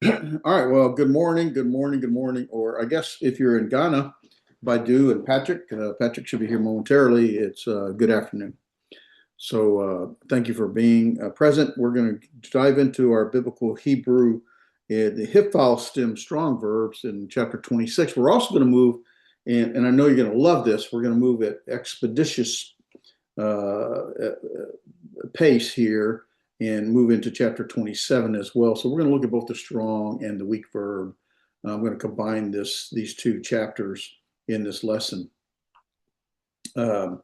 All right. Well, good morning, good morning, good morning. Or I guess if you're in Ghana, Baidu and Patrick, Patrick should be here momentarily. It's good afternoon. So thank you for being present. We're going to dive into our biblical Hebrew, the Hiphil stem strong verbs in chapter 26. We're also going to move, and I know you're going to love this, we're going to move at expeditious pace here and move into chapter 27 as well. So we're going to look at both the strong and the weak verb. I'm going to combine these two chapters in this lesson, and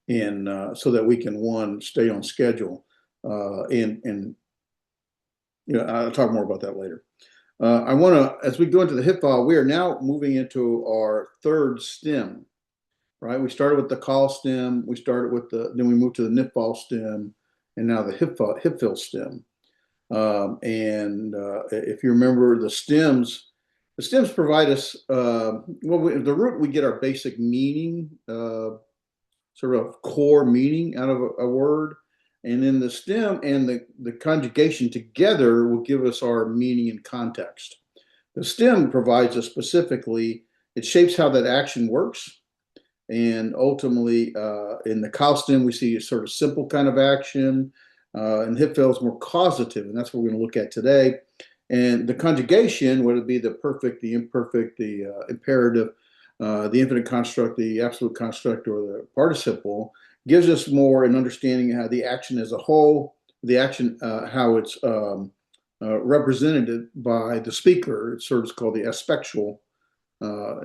so that we can stay on schedule, and I'll talk more about that later. I want to, as we go into the hip file, we are now moving into our third stem. Right, we started with the call stem. We started with then we moved to the nipfall stem, and now the Hiphil stem. And if you remember, the stems provide us, the root, we get our basic meaning, sort of core meaning out of a word. And then the stem and the conjugation together will give us our meaning and context. The stem provides us specifically, it shapes how that action works. And ultimately, in the cow stem, we see a sort of simple kind of action. And Hiphil is more causative, and that's what we're going to look at today. And the conjugation, whether it be the perfect, the imperfect, the imperative, the infinite construct, the absolute construct, or the participle, gives us more an understanding of how the action as a whole, the action, how it's represented by the speaker. It's sort of called the aspectual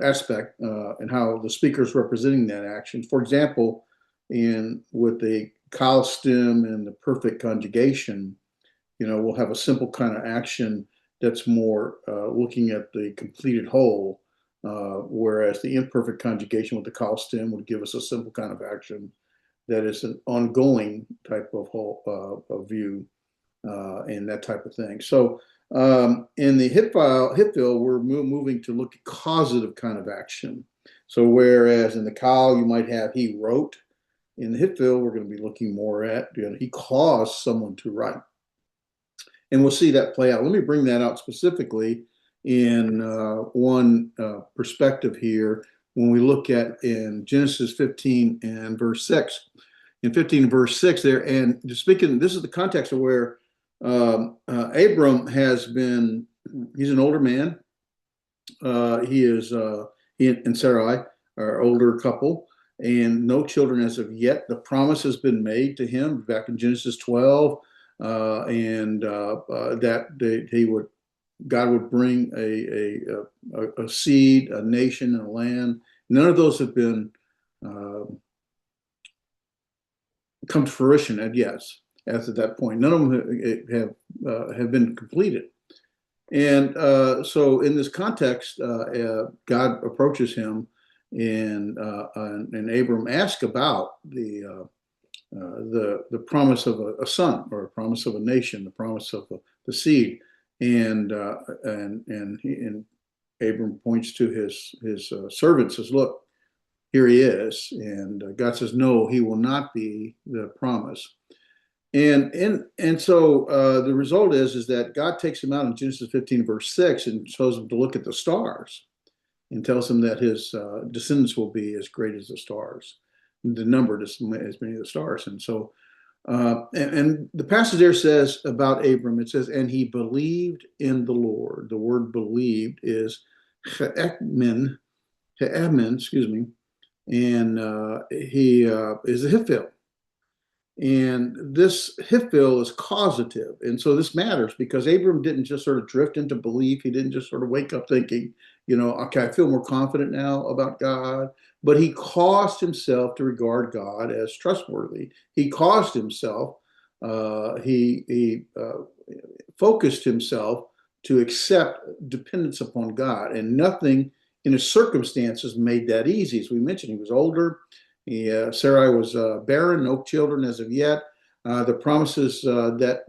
aspect, and how the speaker is representing that action. For example, with the cow stem and the perfect conjugation, we'll have a simple kind of action that's more looking at the completed whole, whereas the imperfect conjugation with the cow stem would give us a simple kind of action that is an ongoing type of whole of view, and that type of thing. So in the Hiphil, we're moving to look at causative kind of action. So whereas in the cow you might have he wrote, in the Hiphil we're going to be looking more at he caused someone to write, and we'll see that play out. Let me bring that out specifically in one perspective here when we look at in Genesis 15 and verse 6. In 15 and verse 6 there, and speaking, this is the context of where Abram he's an older man. He and Sarai are older couple, and no children as of yet. The promise has been made to him back in Genesis 12, and that God would bring a seed, a nation, and a land. None of those have been come to fruition as at that point. None of them have been completed. And so in this context, God approaches him, and Abram asks about the promise of a son, or a promise of a nation, the promise of the seed, and Abram points to his servant, says, "Look, here he is," and God says, "No, he will not be the promise." And so the result is that God takes him out in Genesis 15 verse 6 and shows him to look at the stars, and tells him that his descendants will be as great as the stars, the numbered as many of the stars. And so and the passage there says about Abram, it says, and he believed in the Lord. The word believed is he'emin, excuse me, and he is a Hiphil. And this Hiphil is causative. And so this matters because Abram didn't just sort of drift into belief. He didn't just sort of wake up thinking, okay, I feel more confident now about God. But he caused himself to regard God as trustworthy. He caused himself, he focused himself to accept dependence upon God. And nothing in his circumstances made that easy. As we mentioned, he was older. Sarai was barren, no children as of yet. The promises that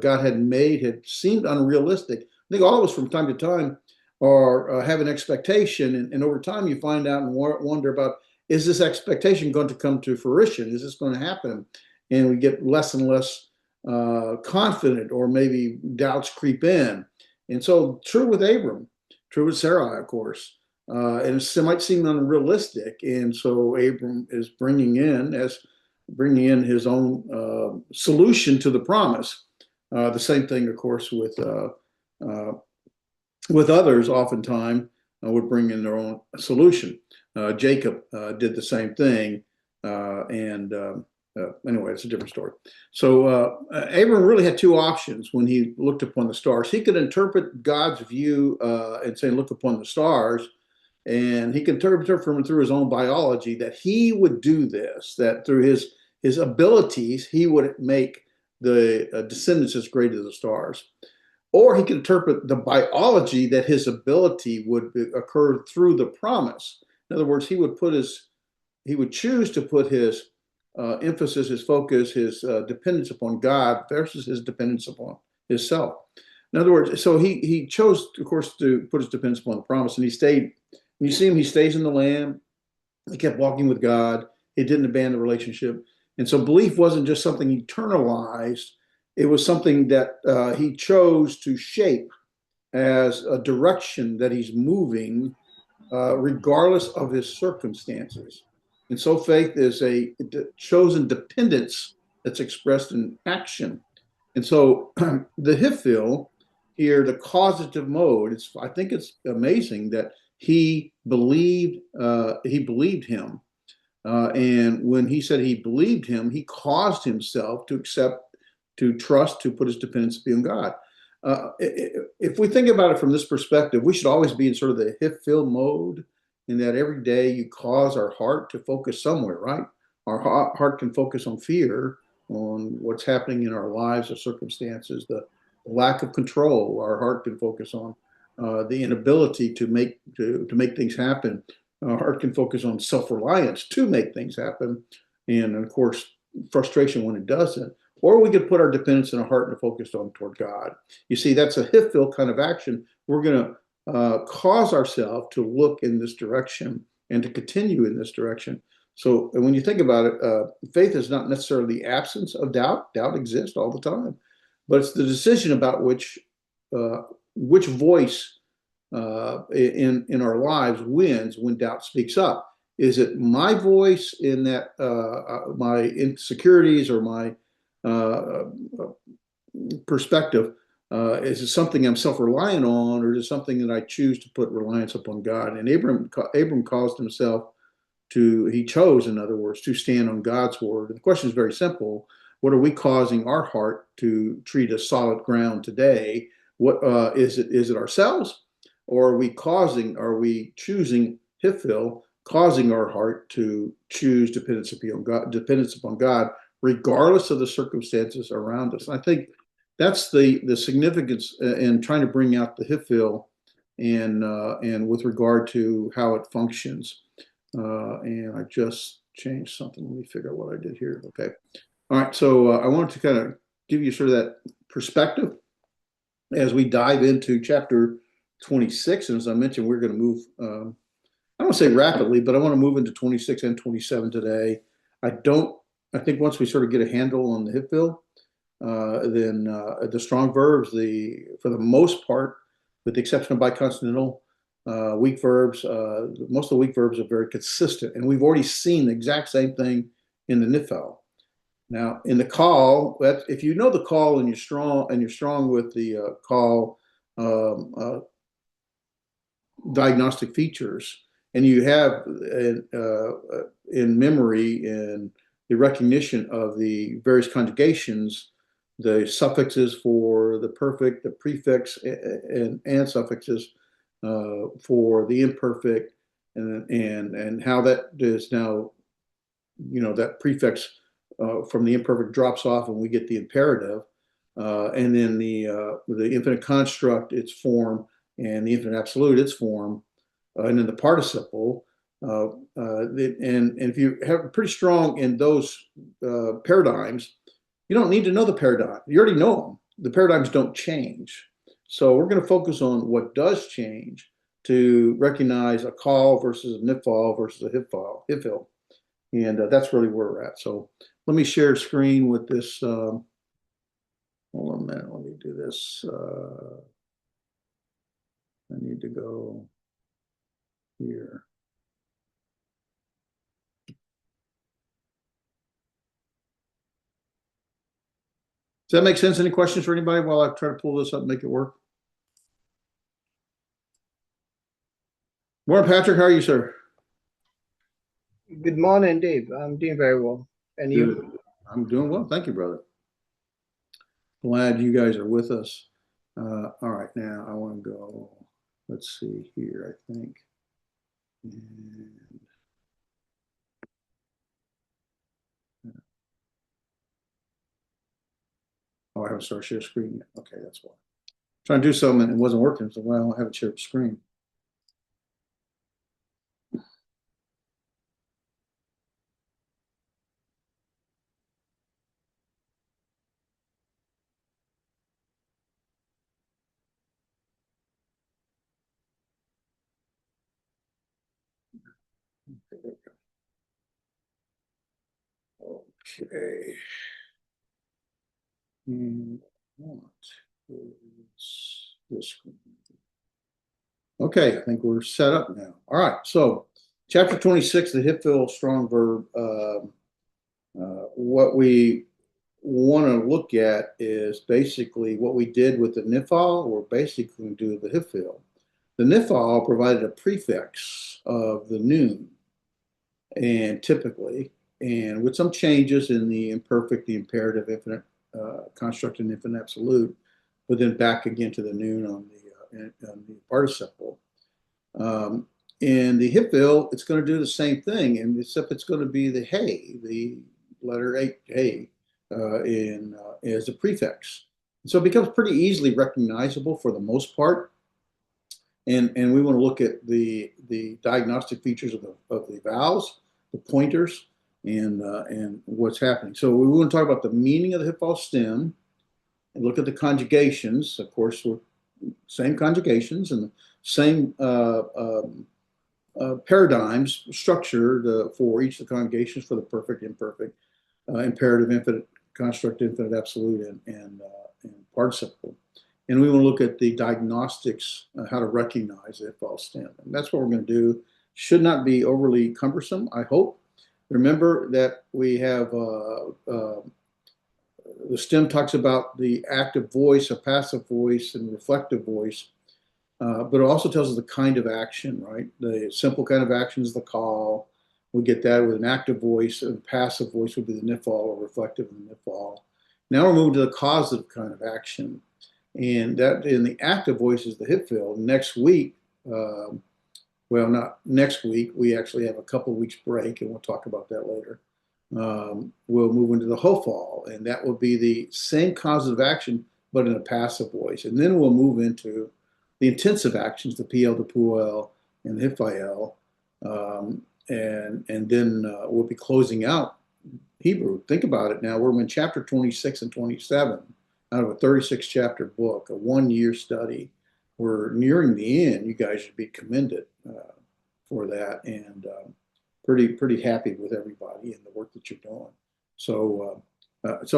God had made had seemed unrealistic. I think all of us from time to time have an expectation, and over time you find out and wonder about, is this expectation going to come to fruition? Is this going to happen? And we get less and less confident, or maybe doubts creep in. And so true with Abram, true with Sarai, of course. And it might seem unrealistic. And so Abram is bringing in his own solution to the promise. The same thing, of course, with others. Oftentimes, would bring in their own solution. Jacob did the same thing, and anyway, it's a different story. So Abram really had two options when he looked upon the stars. He could interpret God's view and say, "Look upon the stars." And he could interpret from through his own biology that he would do this, that through his abilities, he would make the descendants as great as the stars. Or he could interpret the biology that his ability would occur through the promise. In other words, he would choose to put his emphasis, his focus, his dependence upon God versus his dependence upon himself. In other words, so he chose, of course, to put his dependence upon the promise, and he stayed. You see him, he stays in the land. He kept walking with God. He didn't abandon the relationship. And so belief wasn't just something he internalized. It was something that he chose to shape as a direction that he's moving, regardless of his circumstances. And so faith is a chosen dependence that's expressed in action. And so the Hiphil here, the causative mode, I think it's amazing that he believed him. And when he said he believed him, he caused himself to accept, to trust, to put his dependency on God. If we think about it from this perspective, we should always be in sort of the Hiphil mode, in that every day you cause our heart to focus somewhere, right? Our heart can focus on fear, on what's happening in our lives or circumstances, the lack of control. Our heart can focus on the inability to make things happen. Our heart can focus on self-reliance to make things happen, and of course, frustration when it doesn't. Or we could put our dependence in our heart and focus on toward God. You see, that's a Hiphil kind of action. We're going to cause ourselves to look in this direction and to continue in this direction. So when you think about it, faith is not necessarily the absence of doubt. Doubt exists all the time, but it's the decision about which voice in our lives wins when doubt speaks up. Is it my voice in that my insecurities or my perspective? Is it something I'm self-reliant on, or is it something that I choose to put reliance upon God? And Abram caused himself he chose, in other words, to stand on God's word. And the question is very simple. What are we causing our heart to treat as solid ground today? What is it? Is it ourselves? Or are we choosing Hiphil, causing our heart to choose dependence upon God, regardless of the circumstances around us? And I think that's the significance in trying to bring out the Hiphil and with regard to how it functions. And I just changed something. Let me figure out what I did here. Okay. All right. So I wanted to kind of give you sort of that perspective as we dive into chapter 26. And as I mentioned, we're going to move, I don't say rapidly, but I want to move into 26 and 27 today. I think once we sort of get a handle on the Hiphil, then the strong verbs, for the most part, with the exception of biconsonantal, weak verbs, most of the weak verbs are very consistent. And we've already seen the exact same thing in the Niphal. Now, in the call, if you know the call and you're strong with the call diagnostic features, and you have in memory and the recognition of the various conjugations, the suffixes for the perfect, the prefix and suffixes for the imperfect, and how that is now, that prefix from the imperfect drops off and we get the imperative, and then the infinite construct, its form, and the infinite absolute, its form, and then the participle. And if you have pretty strong in those paradigms, you don't need to know the paradigm. You already know them. The paradigms don't change. So we're going to focus on what does change to recognize a call versus a Niphal versus a Hiphil. And that's really where we're at. So let me share screen with this. Hold on a minute. Let me do this. I need to go here. Does that make sense? Any questions for anybody while I try to pull this up and make it work? Morning, Patrick. How are you, sir? Good morning, Dave. I'm doing very well. And Good. you? I'm doing well. Thank you, brother. Glad you guys are with us. All right, now I want to go, let's see here, I think. And, oh, I haven't started share screen yet. Okay, that's why. Trying to do something and it wasn't working, so well, I haven't shared screen. Okay. And what is this screen? Okay, I think we're set up now. All right, so chapter 26, the Hiphil strong verb. What we want to look at is basically what we did with the Niphal, we're basically going to do the Hiphil. The Niphal provided a prefix of the noon, and typically, and with some changes in the imperfect, the imperative, infinite, construct, and infinite absolute, but then back again to the noon on the participle. In the Hiphil, it's going to do the same thing, and except it's going to be the hey, the letter A, hey, as a prefix. So it becomes pretty easily recognizable for the most part. And we want to look at the diagnostic features of the vowels, the pointers, and what's happening. So we want to talk about the meaning of the Hiphil stem and look at the conjugations. Of course, we're same conjugations and the same paradigms structured for each of the conjugations for the perfect, imperfect, imperative, infinite, construct, infinite, absolute, and participle. And we want to look at the diagnostics, how to recognize the Hiphil stem. And that's what we're going to do. Should not be overly cumbersome, I hope. Remember that we have the stem talks about the active voice, a passive voice, and reflective voice. But it also tells us the kind of action, right? The simple kind of action is the call. We get that with an active voice, and passive voice would be the Niphal, or reflective in the Niphal. Now we're moving to the causative kind of action. And that in the active voice is the Hiphil. Next week, well, not next week, we actually have a couple of weeks break, and we'll talk about that later. We'll move into the Hofal, and that will be the same causative action, but in a passive voice. And then we'll move into the intensive actions, the PL, the PUL, and the Hiphil. And then we'll be closing out Hebrew. Think about it now. We're in chapter 26 and 27 out of a 36 chapter book, a 1 year study. We're nearing the end. You guys should be commended for that, and pretty happy with everybody and the work that you're doing. So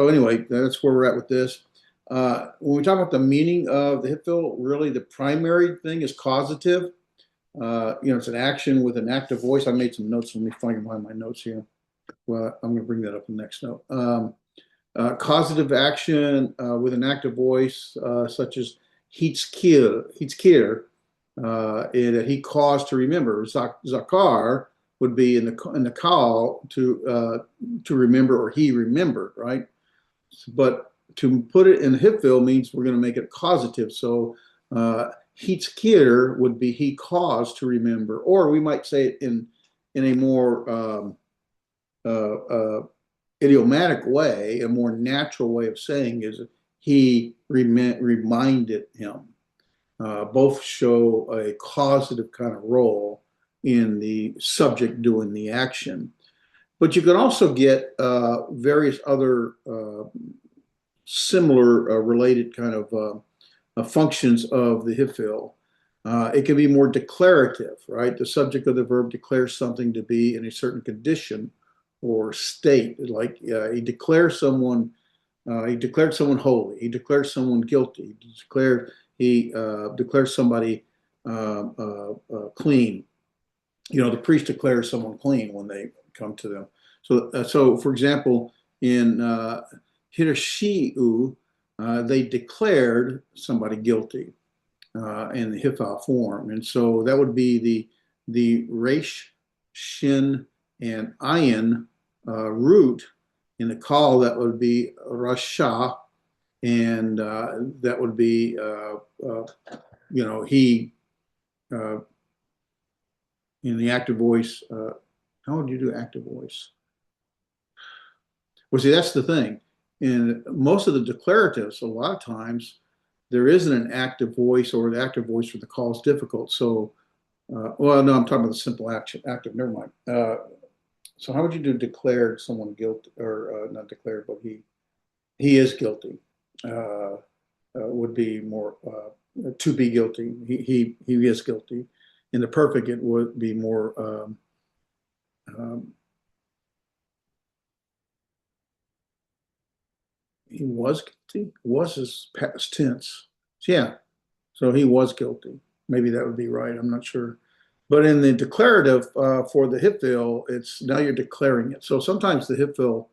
anyway, that's where we're at with this. When we talk about the meaning of the Hiphil, really the primary thing is causative. It's an action with an active voice. I made some notes. Let me find my notes here. Well, I'm going to bring that up in the next note. Causative action with an active voice, such as Hitzkir, that he caused to remember. Zakar would be in the call to remember, or he remembered, right? But to put it in Hiphil means we're going to make it causative. So Hitzkir would be he caused to remember, or we might say it in a more idiomatic way, a more natural way of saying is he reminded him. Both show a causative kind of role in the subject doing the action. But you can also get various other similar related kind of functions of the Hiphil. It can be more declarative, right? The subject of the verb declares something to be in a certain condition or state. Like he declared someone holy. He declared someone guilty. He declared somebody clean. The priest declares someone clean when they come to them. So for example, in Hirshiu, they declared somebody guilty in the Hiphil form, and so that would be the resh, shin, and ayin root in the call. That would be rasha, and that would be he uh, in the active voice. How would you do active voice? Well, see, that's the thing. In most of the declaratives, a lot of times there isn't an active voice, or the active voice for the call is difficult. So, well, no, I'm talking about the simple action, active. Never mind. So, how would you do declared someone guilty, or not declared, but he is guilty? Would be more to be guilty. He is guilty. In the perfect, it would be more. He was guilty. Was his past tense. So, yeah. So he was guilty. Maybe that would be right. I'm not sure. But in the declarative for the Hiphil, it's now you're declaring it. So sometimes the Hiphil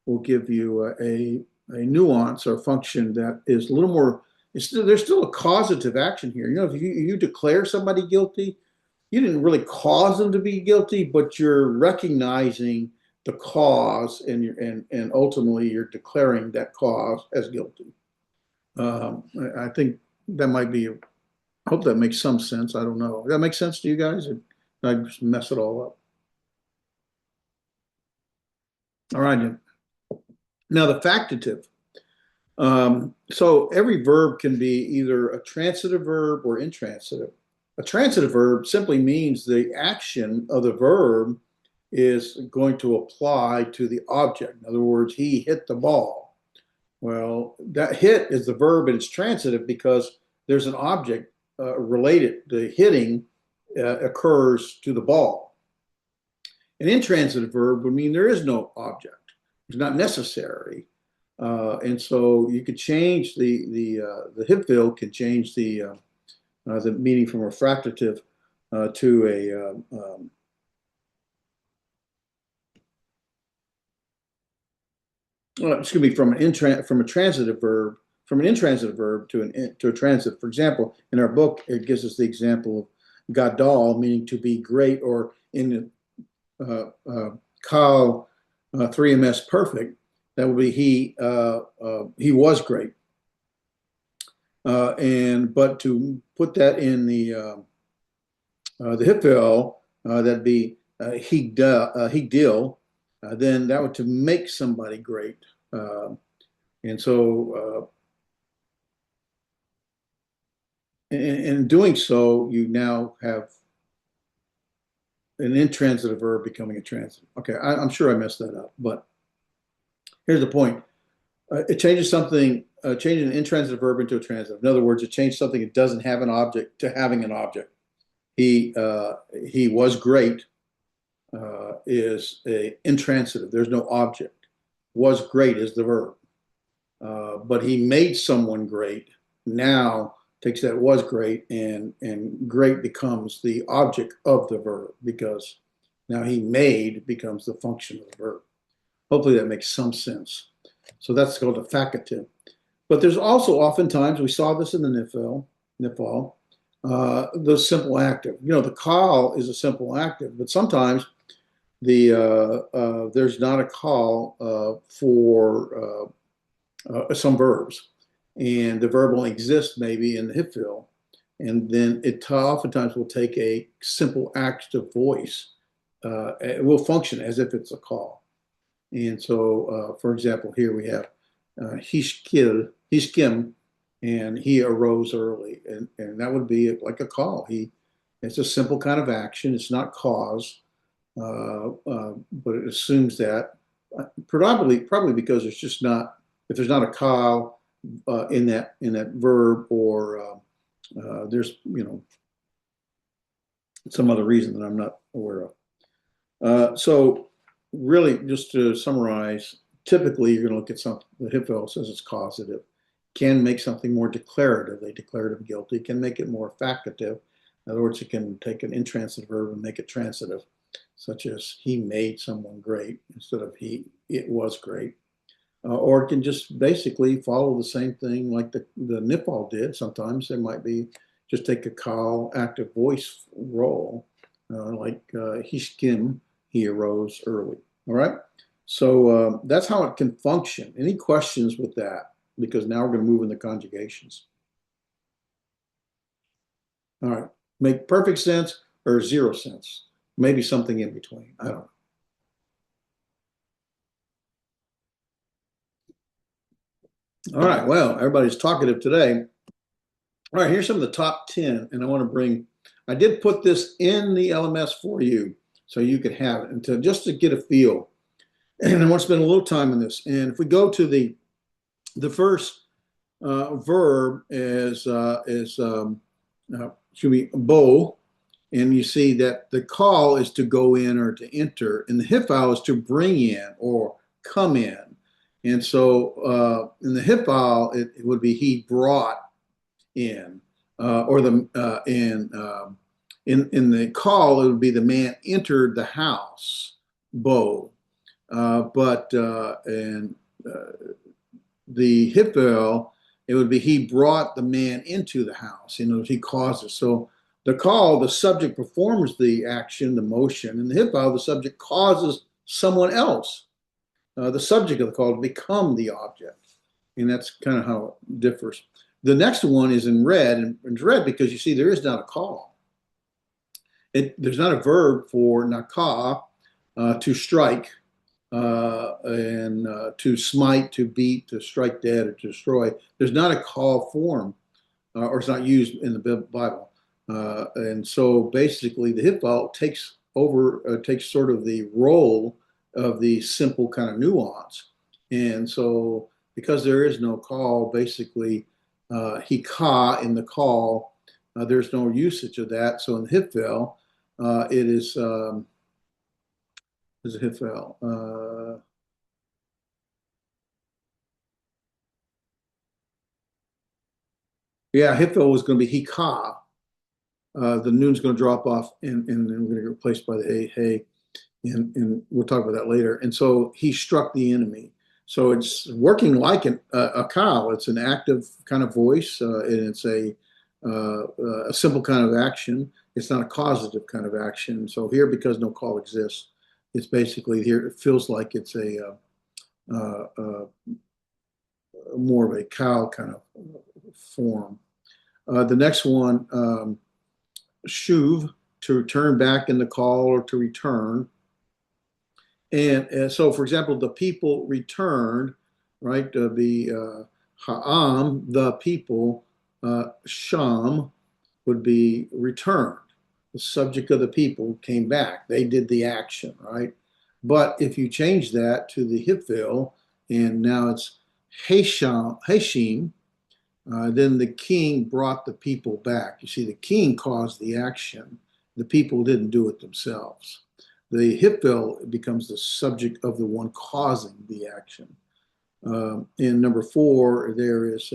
will give you a nuance or function that is a little more. There's still a causative action here. If you declare somebody guilty, you didn't really cause them to be guilty, but you're recognizing the cause, and ultimately you're declaring that cause as guilty. I think that might be. I hope that makes some sense. I don't know. Does that make sense to you guys, or did I just mess it all up? All right. Now the factative. So every verb can be either a transitive verb or intransitive. A transitive verb simply means the action of the verb is going to apply to the object. In other words, he hit the ball. Well, that hit is the verb, and it's transitive because there's an object related. The hitting occurs to the ball. An intransitive verb would mean there is no object. It's not necessary. And so you could change the Hiphil can change the meaning from refractative to excuse me, from a transitive verb, from an intransitive verb to a transitive. For example, in our book, it gives us the example of gadol, meaning to be great, or in kal 3ms perfect, that would be he was great. But to put that in the Hiphil, that'd be higdil, then that would to make somebody great. And so, in doing so, you now have an intransitive verb becoming a transitive. Okay, I'm sure I messed that up, but here's the point. It changes something, changing an intransitive verb into a transitive. In other words, it changed something that doesn't have an object to having an object. He was great is a intransitive. There's no object. Was great is the verb. But he made someone great. Now takes that was great, and great becomes the object of the verb, because now he made becomes the function of the verb. Hopefully that makes some sense. So that's called a factative. But there's also oftentimes, we saw this in the Nifal, the simple active. The call is a simple active, but sometimes there's not a call for some verbs, and the verb only exists maybe in the Hiphil, and then it oftentimes will take a simple active voice. It will function as if it's a call. And so, for example, here we have Hishkim, and he arose early, and that would be like a call. It's a simple kind of action. It's not cause, but it assumes that probably because it's just not, if there's not a call in that verb, or there's some other reason that I'm not aware of. So really, just to summarize, typically you're going to look at something. The Hiphil says it's causative. Can make something more declarative, a declarative guilty. Can make it more factative. In other words, it can take an intransitive verb and make it transitive, such as he made someone great instead of it was great. Or it can just basically follow the same thing like the Nipal did. Sometimes there might be just take a call active voice role, like he skim, he arose early. All right. So that's how it can function. Any questions with that? Because now we're going to move into conjugations. All right. Make perfect sense or zero sense. Maybe something in between. I don't know. All right. Well, everybody's talkative today. All right. Here's some of the top 10. And I did put this in the LMS for you so you could have it and just to get a feel. And I want to spend a little time on this. And if we go to the first verb should be bo, and you see that the call is to go in or to enter, and the Hiphil is to bring in or come in. And so in the Hiphil, it would be he brought in, or the in the call it would be the man entered the house, bo. But in the Hiphil, it would be he brought the man into the house. He causes. So the call, the subject performs the action, the motion. In the Hiphil, the subject causes someone else, the subject of the call, to become the object. And that's kind of how it differs. The next one is in red, and it's red because you see there is not a call. There's not a verb for nakah, to strike, and to smite, to beat, to strike dead, or to destroy. There's not a call form, or it's not used in the Bible. And so basically, the Hiphil takes sort of the role of the simple kind of nuance. And so, because there is no call, basically, hika in the call, there's no usage of that. So in the Hiphil, it is. Is a Hiphil. Yeah, Hiphil was going to be hika. The noon's going to drop off, and then we're going to get replaced by the hey, and we'll talk about that later. And so he struck the enemy. So it's working like a cow. It's an active kind of voice, and it's a simple kind of action. It's not a causative kind of action. So here, because no call exists, it's basically here. It feels like it's more of a cow kind of form. The next one, shuv, to return back in the call or to return. And so, for example, the people returned, right? The ha'am, the people, sham would be returned. The subject of the people came back. They did the action, right? But if you change that to the Hiphil, and now it's Heshim, then the king brought the people back. You see, the king caused the action. The people didn't do it themselves. The Hiphil becomes the subject of the one causing the action. In number 4, there is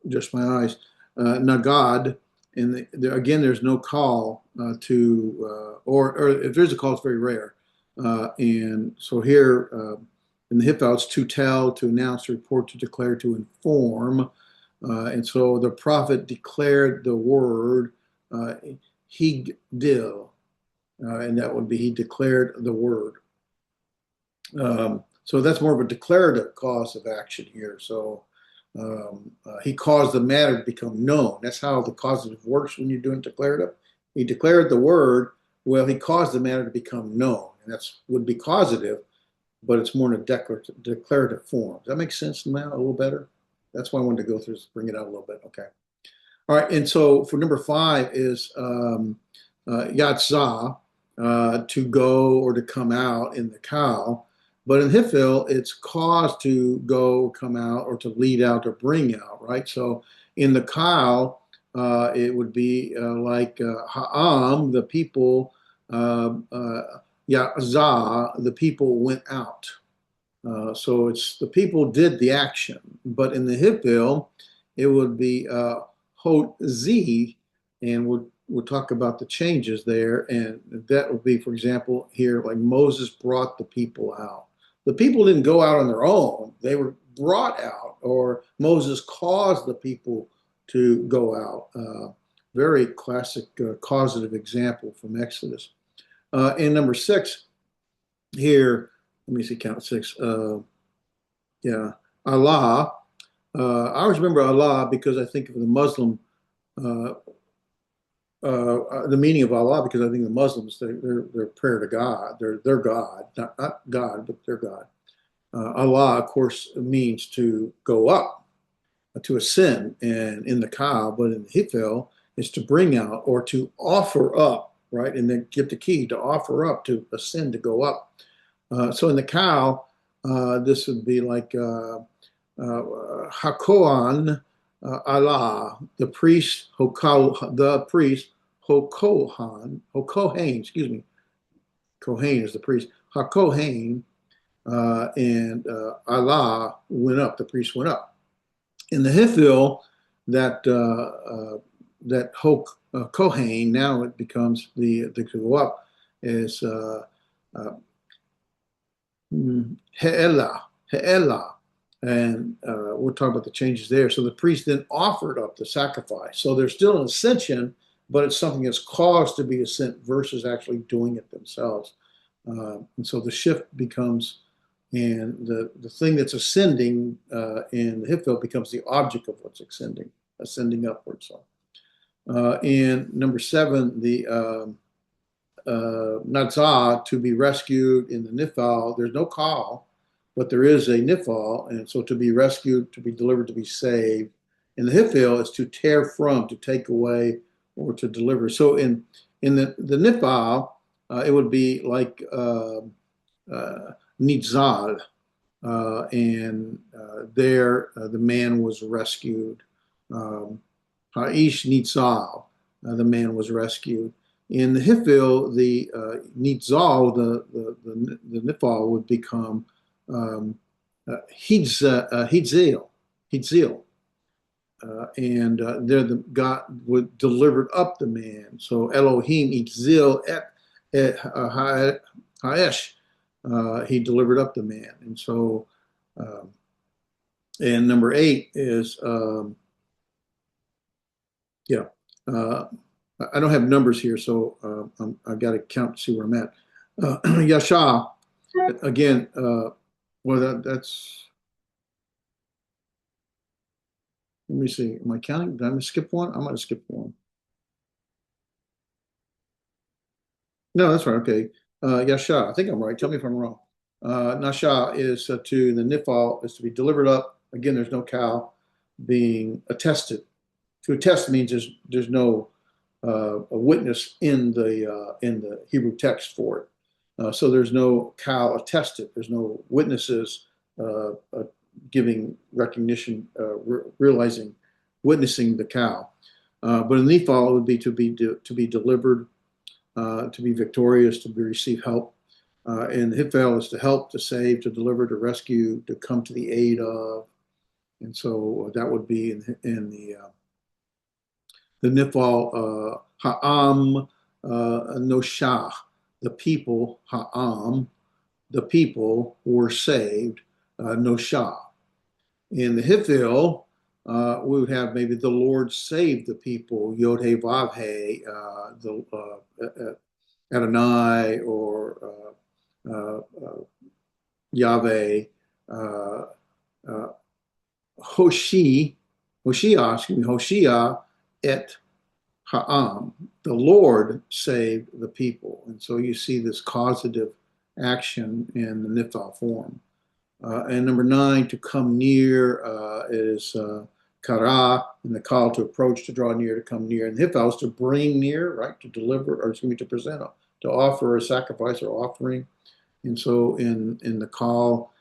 just my eyes, Nagad. And again, there's no call or if there's a call, it's very rare. And so here in the Hiphil, it's to tell, to announce, to report, to declare, to inform. And so the prophet declared the word, Higdil, and that would be he declared the word. So that's more of a declarative cause of action here. So he caused the matter to become known. That's how the causative works when you're doing declarative. He declared the word. Well, he caused the matter to become known, and that's would be causative, but it's more in a declarative form. Does that make sense now a little better? That's why I wanted to go through this, bring it out a little bit. Okay. All right. And so for number 5 is yatzah, to go or to come out in the cow. But in Hiphil, it's caused to go, come out, or to lead out, or bring out, right? So in the cow, it would be like ha'am, the people, yatzah, the people went out. So it's the people did the action. But in the Hiphil, it would be Z, and we'll talk about the changes there. And that will be, for example, here, like Moses brought the people out. The people didn't go out on their own, they were brought out, or Moses caused the people to go out. Very classic causative example from Exodus. And number six here, let me see, count six. Yeah, Allah. I always remember Allah because I think of the Muslim, uh, the meaning of Allah, because I think the Muslims, their prayer to God, their God, not God, but their God. Allah, of course, means to go up, to ascend, and in the Ka, but in the Hiphil is to bring out or to offer up, right? And then get the key to offer up, to ascend, to go up. So in the cow, this would be like Hakoan Allah, the priest, Hokohan, excuse me, Kohen is the priest, Hakohan, and Allah went up, the priest went up. In the Hiphil, that Kohen, now it becomes the go up, is He'elah, and we'll talk about the changes there. So the priest then offered up the sacrifice. So there's still an ascension, but it's something that's caused to be ascent versus actually doing it themselves. And so the shift becomes, and the thing that's ascending in the Hiphil becomes the object of what's ascending upwards. So, and number seven, the Natzah, to be rescued. In the Nifal, there's no call, but there is a Nifal, and so to be rescued, to be delivered, to be saved. In the Hiphil, is to tear from, to take away, or to deliver. So in the Nifal, it would be like Nitzal, and there the man was rescued. Ha'ish Nitzal, the man was rescued. In the Hiphil, the Nitzal, the Nifal would become Hidzil, and there the God would delivered up the man. So Elohim Hidzil et Haesh, he delivered up the man. And so, and number eight is, yeah, I don't have numbers here, so I've got to count to see where I'm at. Yasha, again, well, that's, let me see, am I counting? Did I skip one? I might have skipped one. No, that's right. Okay. Yasha, I think I'm right. Tell me if I'm wrong. Nasha is to the Nifal, is to be delivered up. Again, there's no cow being attested. To attest means there's no a witness in the Hebrew text for it. So there's no cow attested. There's no witnesses giving recognition, realizing, witnessing the cow. But in Nifal, it would be to be delivered, to be victorious, to receive help. And the Hiphil is to help, to save, to deliver, to rescue, to come to the aid of. And so that would be in the Nifal, Ha'am Noshah, the people, Ha'am, the people were saved, Noshah. In the Hiphil, we would have maybe the Lord saved the people, Yod He Vav He, Adonai, or Yahweh, Hoshia, Hoshia et Ha'am, the Lord saved the people. And so you see this causative action in the Nifal form. And number nine, to come near, is Kara, and the call to approach, to draw near, to come near. And the Hiphil is to bring near, right, to deliver, or excuse me, to present, to offer a sacrifice or offering. And so in the call,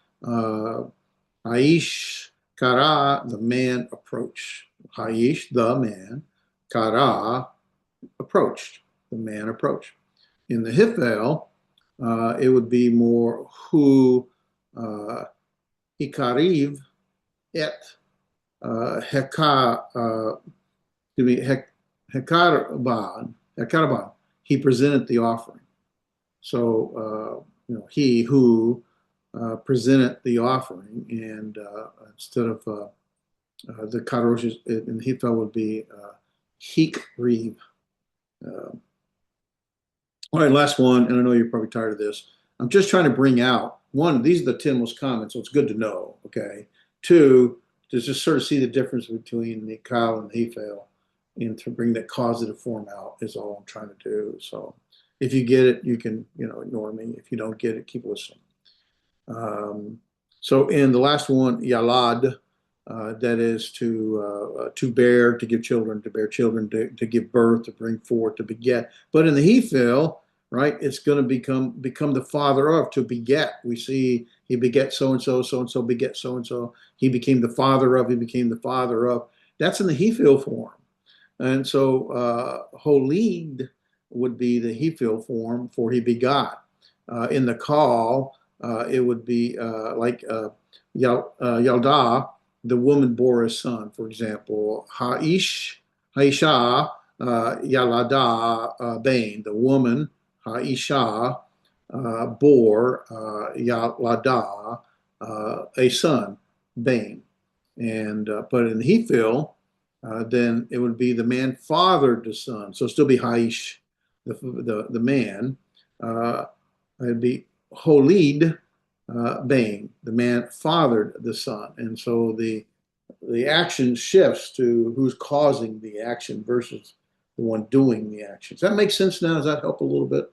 Aish Kara, the man approached. Aish, the man. Kara, approached. The man approached. In the Hiphil, it would be more who Hikariv et Heka To be Hekaraban, he presented the offering. So, he who presented the offering, and instead of the kadosh in Hiphil would be hikriv. All right, last one, and I know you're probably tired of this. I'm just trying to bring out one, these are the 10 most common, so it's good to know, okay? Two, to just sort of see the difference between the Kyle and the Hiphil, and to bring that causative form out is all I'm trying to do. So if you get it, you can, ignore me. If you don't get it, keep listening. Um, so in the last one, Yalad, that is to bear, to give children, to bear children, to give birth, to bring forth, to beget. But in the Hiphil, right, it's going to become the father of, to beget. We see he beget so and so, so and so beget so and so. He became the father of. He became the father of. That's in the Hiphil form, and so Holid would be the Hiphil form for he begot. In the call, it would be Yalda, the woman bore a son, for example. Haisha, Yalada, Bain, the woman, Haisha, bore Yalada, a son, Bain. And but in Hiphil, then it would be the man fathered the son. So it'd still be Haish, the man. It'd be Holid, Bain, the man fathered the son. And so the action shifts to who's causing the action versus the one doing the action. Does that make sense now? Does that help a little bit?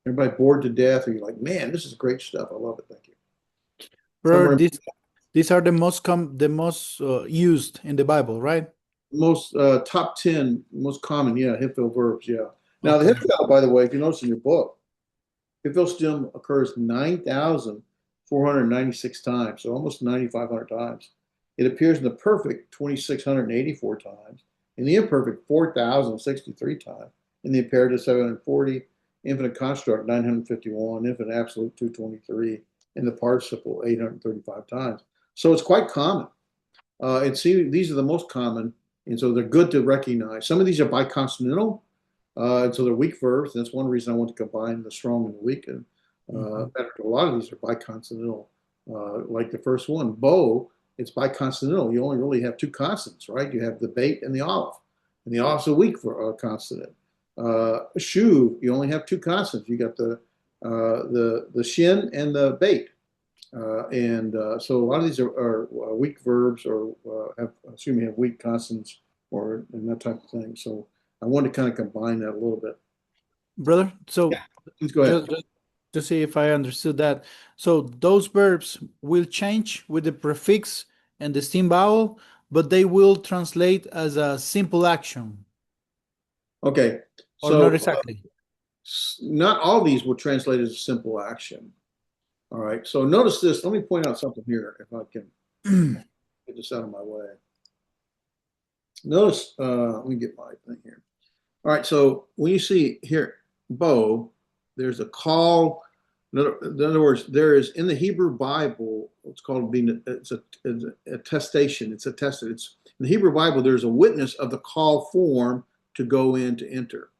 Everybody bored to death, or you're like, man, this is great stuff. I love it. Thank you. Brother, Somewhere these are the most used in the Bible, right? most top 10 most common, yeah, Hiphil verbs, yeah. Now the Okay. Hiphil, by the way, if you notice in your book, Hiphil still occurs 9,496 times, so almost 9,500 times. It appears in the perfect 2,684 times, in the imperfect 4,063 times, in the imperative 740, infinite construct 951, infinite absolute 223, in the participle 835 times. So it's quite common. And see, these are the most common, and so they're good to recognize. Some of these are biconsonantal, and so they're weak verbs. That's one reason I want to combine the strong and the weak. And a lot of these are biconsonantal, like the first one, bow. It's biconsonantal. You only really have two consonants, right? You have the bait and the olive, and the olive's a weak for consonant. Shuv, you only have two consonants. You got the shin and the bait. So a lot of these are weak verbs, or have weak consonants, or and that type of thing. So I want to kind of combine that a little bit. Brother, Yeah, so please go ahead. just to see if I understood that. So those verbs will change with the prefix and the stem vowel, but they will translate as a simple action, Okay, or not so exactly. not all these will translate as a simple action. All right, so notice this. Let me point out something here, if I can get this out of my way. Notice, let me get my thing here. All right, so when you see here, bow, there's a call. In other words, there is in the Hebrew Bible, it's called being it's a attestation. It's attested. It's in the Hebrew Bible. There's a witness of the call form to go in to enter.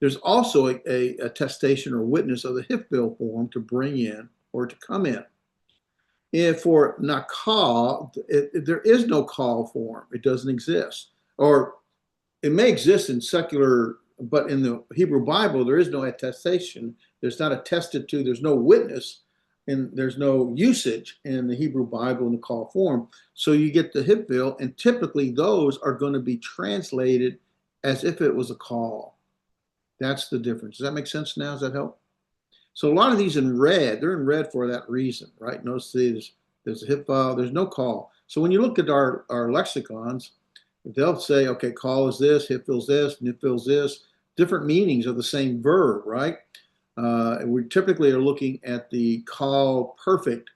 There's also a attestation or witness of the Hiphil form to bring in or to come in. And for nakal, there is no call form. It doesn't exist, or it may exist in secular, but in the Hebrew Bible, there is no attestation. There's not attested to. There's no witness, and there's no usage in the Hebrew Bible in the call form. So you get the Hiphil, and typically those are going to be translated as if it was a call. That's the difference. Does that make sense now? Does that help? So a lot of these in red, they're in red for that reason, right? Notice there's a Hiphil, there's no call. So when you look at our lexicons, they'll say, okay, call is this, Hiphil's this, Niphil's this, different meanings of the same verb, right? We typically are looking at the call perfect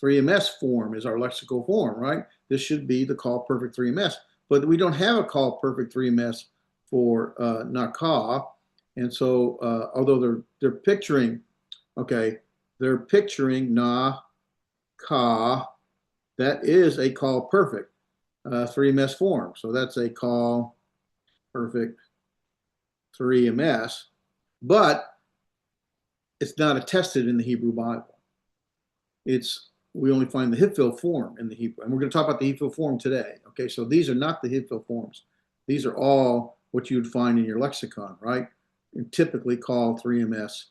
3ms form is our lexical form, right? This should be the call perfect 3ms, but we don't have a call perfect 3ms for nakah. And so, although they're picturing, okay, they're picturing na, ka, that is a call perfect. 3ms form. So that's a call perfect 3ms, but it's not attested in the Hebrew Bible. We only find the Hiphil form in the Hebrew, and we're going to talk about the Hiphil form today. Okay, so these are not the Hiphil forms. These are all what you would find in your lexicon, right? And typically call 3ms.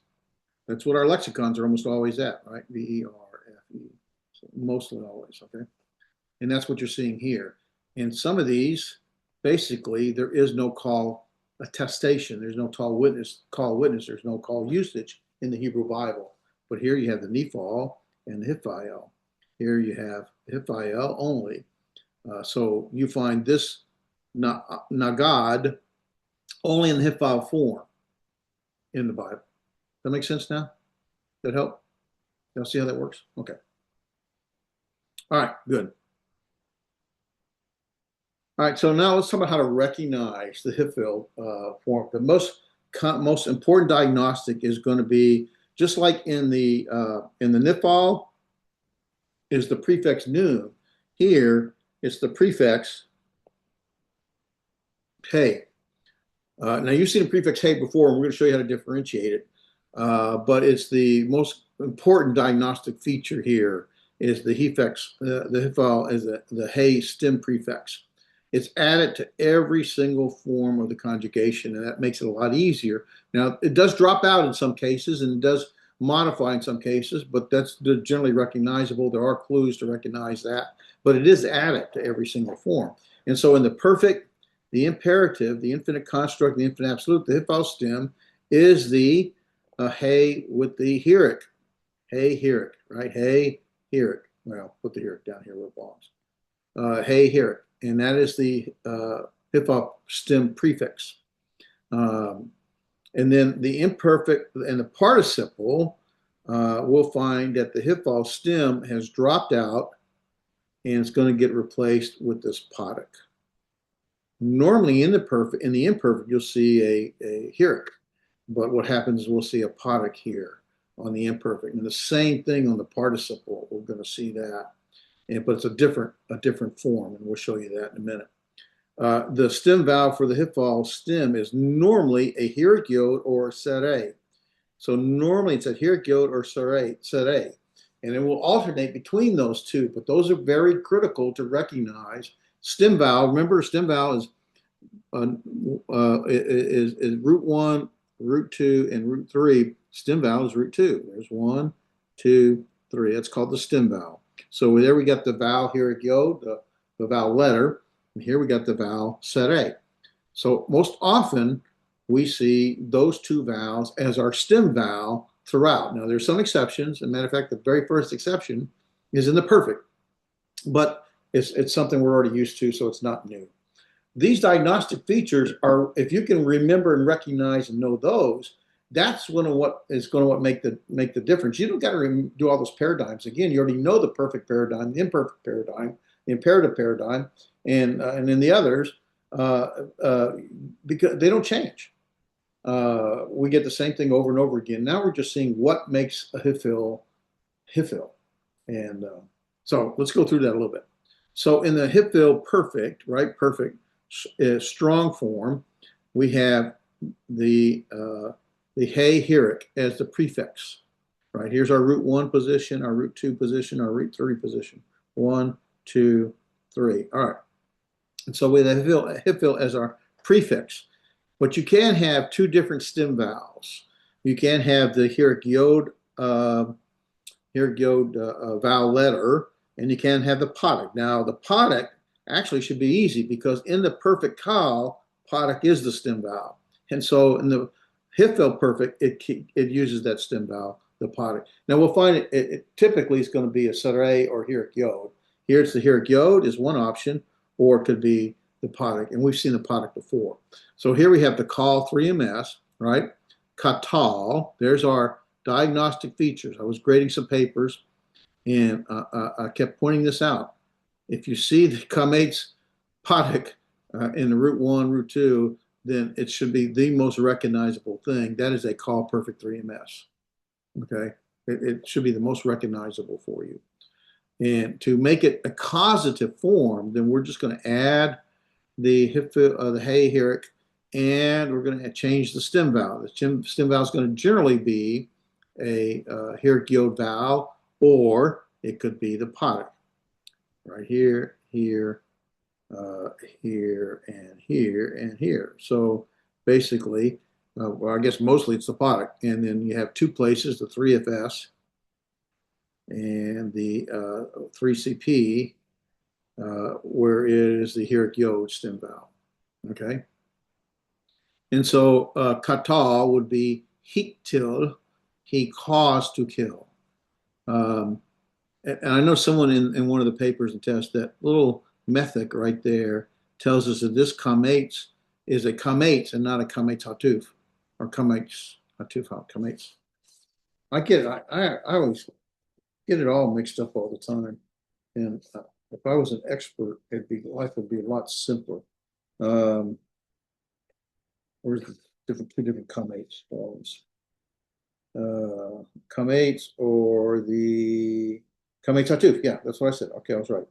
That's what our lexicons are almost always at, right? VERFE. So mostly always, okay? And that's what you're seeing here. And some of these, basically, there is no call attestation. There's no call witness. There's no call usage in the Hebrew Bible. But here you have the Nephal and the Hiphil. Here you have Hiphil only. So you find this Nagad only in the Hiphil form in the Bible. That make sense now? That help? Y'all see how that works? Okay. All right, good. All right, so now let's talk about how to recognize the Hiphil form. The most important diagnostic is going to be just like in the Nephal is the prefix nun. Here it's the prefix hey. Now you've seen the prefix hey before, and we're going to show you how to differentiate it. But it's the most important diagnostic feature here is the Hiphil. The Hiphil is the hey stem prefix. It's added to every single form of the conjugation, and that makes it a lot easier. Now, it does drop out in some cases, and it does modify in some cases, but that's generally recognizable. There are clues to recognize that, but it is added to every single form. And so in the perfect, the imperative, the infinite construct, the infinite absolute, the Hiphil stem is the hey with the heric. Hey, heric, right? Hey, heric. Well, put the heric down here where it belongs. Hey, heric. And that is the Hiphil stem prefix. And then the imperfect and the participle, we'll find that the Hiphil stem has dropped out and it's going to get replaced with this potic. Normally in the imperfect, you'll see a heric, but what happens is we'll see a potic here on the imperfect. And the same thing on the participle, we're going to see that. But it's a different form, and we'll show you that in a minute. The stem vowel for the Hiphil stem is normally a heric yod or sere. So normally it's a heric yod or sere, and it will alternate between those two. But those are very critical to recognize. Stem vowel. Remember, stem vowel is root 1, root 2, and root 3. Stem vowel is root 2. There's 1, 2, 3. That's called the stem vowel. So there we got the vowel heric yod, the vowel letter, and here we got the vowel sere. So most often we see those two vowels as our stem vowel throughout. Now there's some exceptions. As a matter of fact, the very first exception is in the perfect, but it's something we're already used to, so it's not new. These diagnostic features are, if you can remember and recognize and know those, that's what is going to make the difference. You don't got to do all those paradigms again. You already know the perfect paradigm, the imperfect paradigm, the imperative paradigm, and then the others because they don't change. We get the same thing over and over again. Now we're just seeing what makes a Hiphil, and so let's go through that a little bit. So in the Hiphil perfect, right, perfect strong form, we have the hey heric as the prefix, right? Here's our root 1 position, our root 2 position, our root 3 position. 1, 2, 3. All right. And so with the Hiphil as our prefix, but you can have two different stem vowels. You can have the heric yod vowel letter, and you can have the potic. Now the potic actually should be easy because in the perfect kal, potic is the stem vowel, and so in the Hiphil perfect, it uses that stem vowel, the potic. Now we'll find it typically is going to be a sere or heric yod. Here it's the heric yod is one option, or it could be the potic, and we've seen the potic before. So here we have the kal 3ms, right? Katal, there's our diagnostic features. I was grading some papers, and I kept pointing this out. If you see the kamates potic in the root 1, root 2, then it should be the most recognizable thing. That is a kal perfect 3ms. Okay, it should be the most recognizable for you. And to make it a causative form, then we're just going to add the hey heric, and we're going to change the stem vowel. The stem vowel is going to generally be a heric yod vowel, or it could be the podic, right here, here, here, and here, and here. So basically, well, I guess mostly it's the podic, and then you have two places, the 3FS and the 3CP, where it is the heric yod stem vowel. Okay. And so kata would be Hiphil, he caused to kill. And I know someone in one of the papers and tests, that little methic right there tells us that this kamates is a kamates and not a kamates hatuf, or kamates hatuf, kamates. I always get it all mixed up all the time. And if I was an expert, life would be a lot simpler. Where's the two different kamates? Kamates or the kamates hatuf. Yeah, that's what I said. Okay, I was right.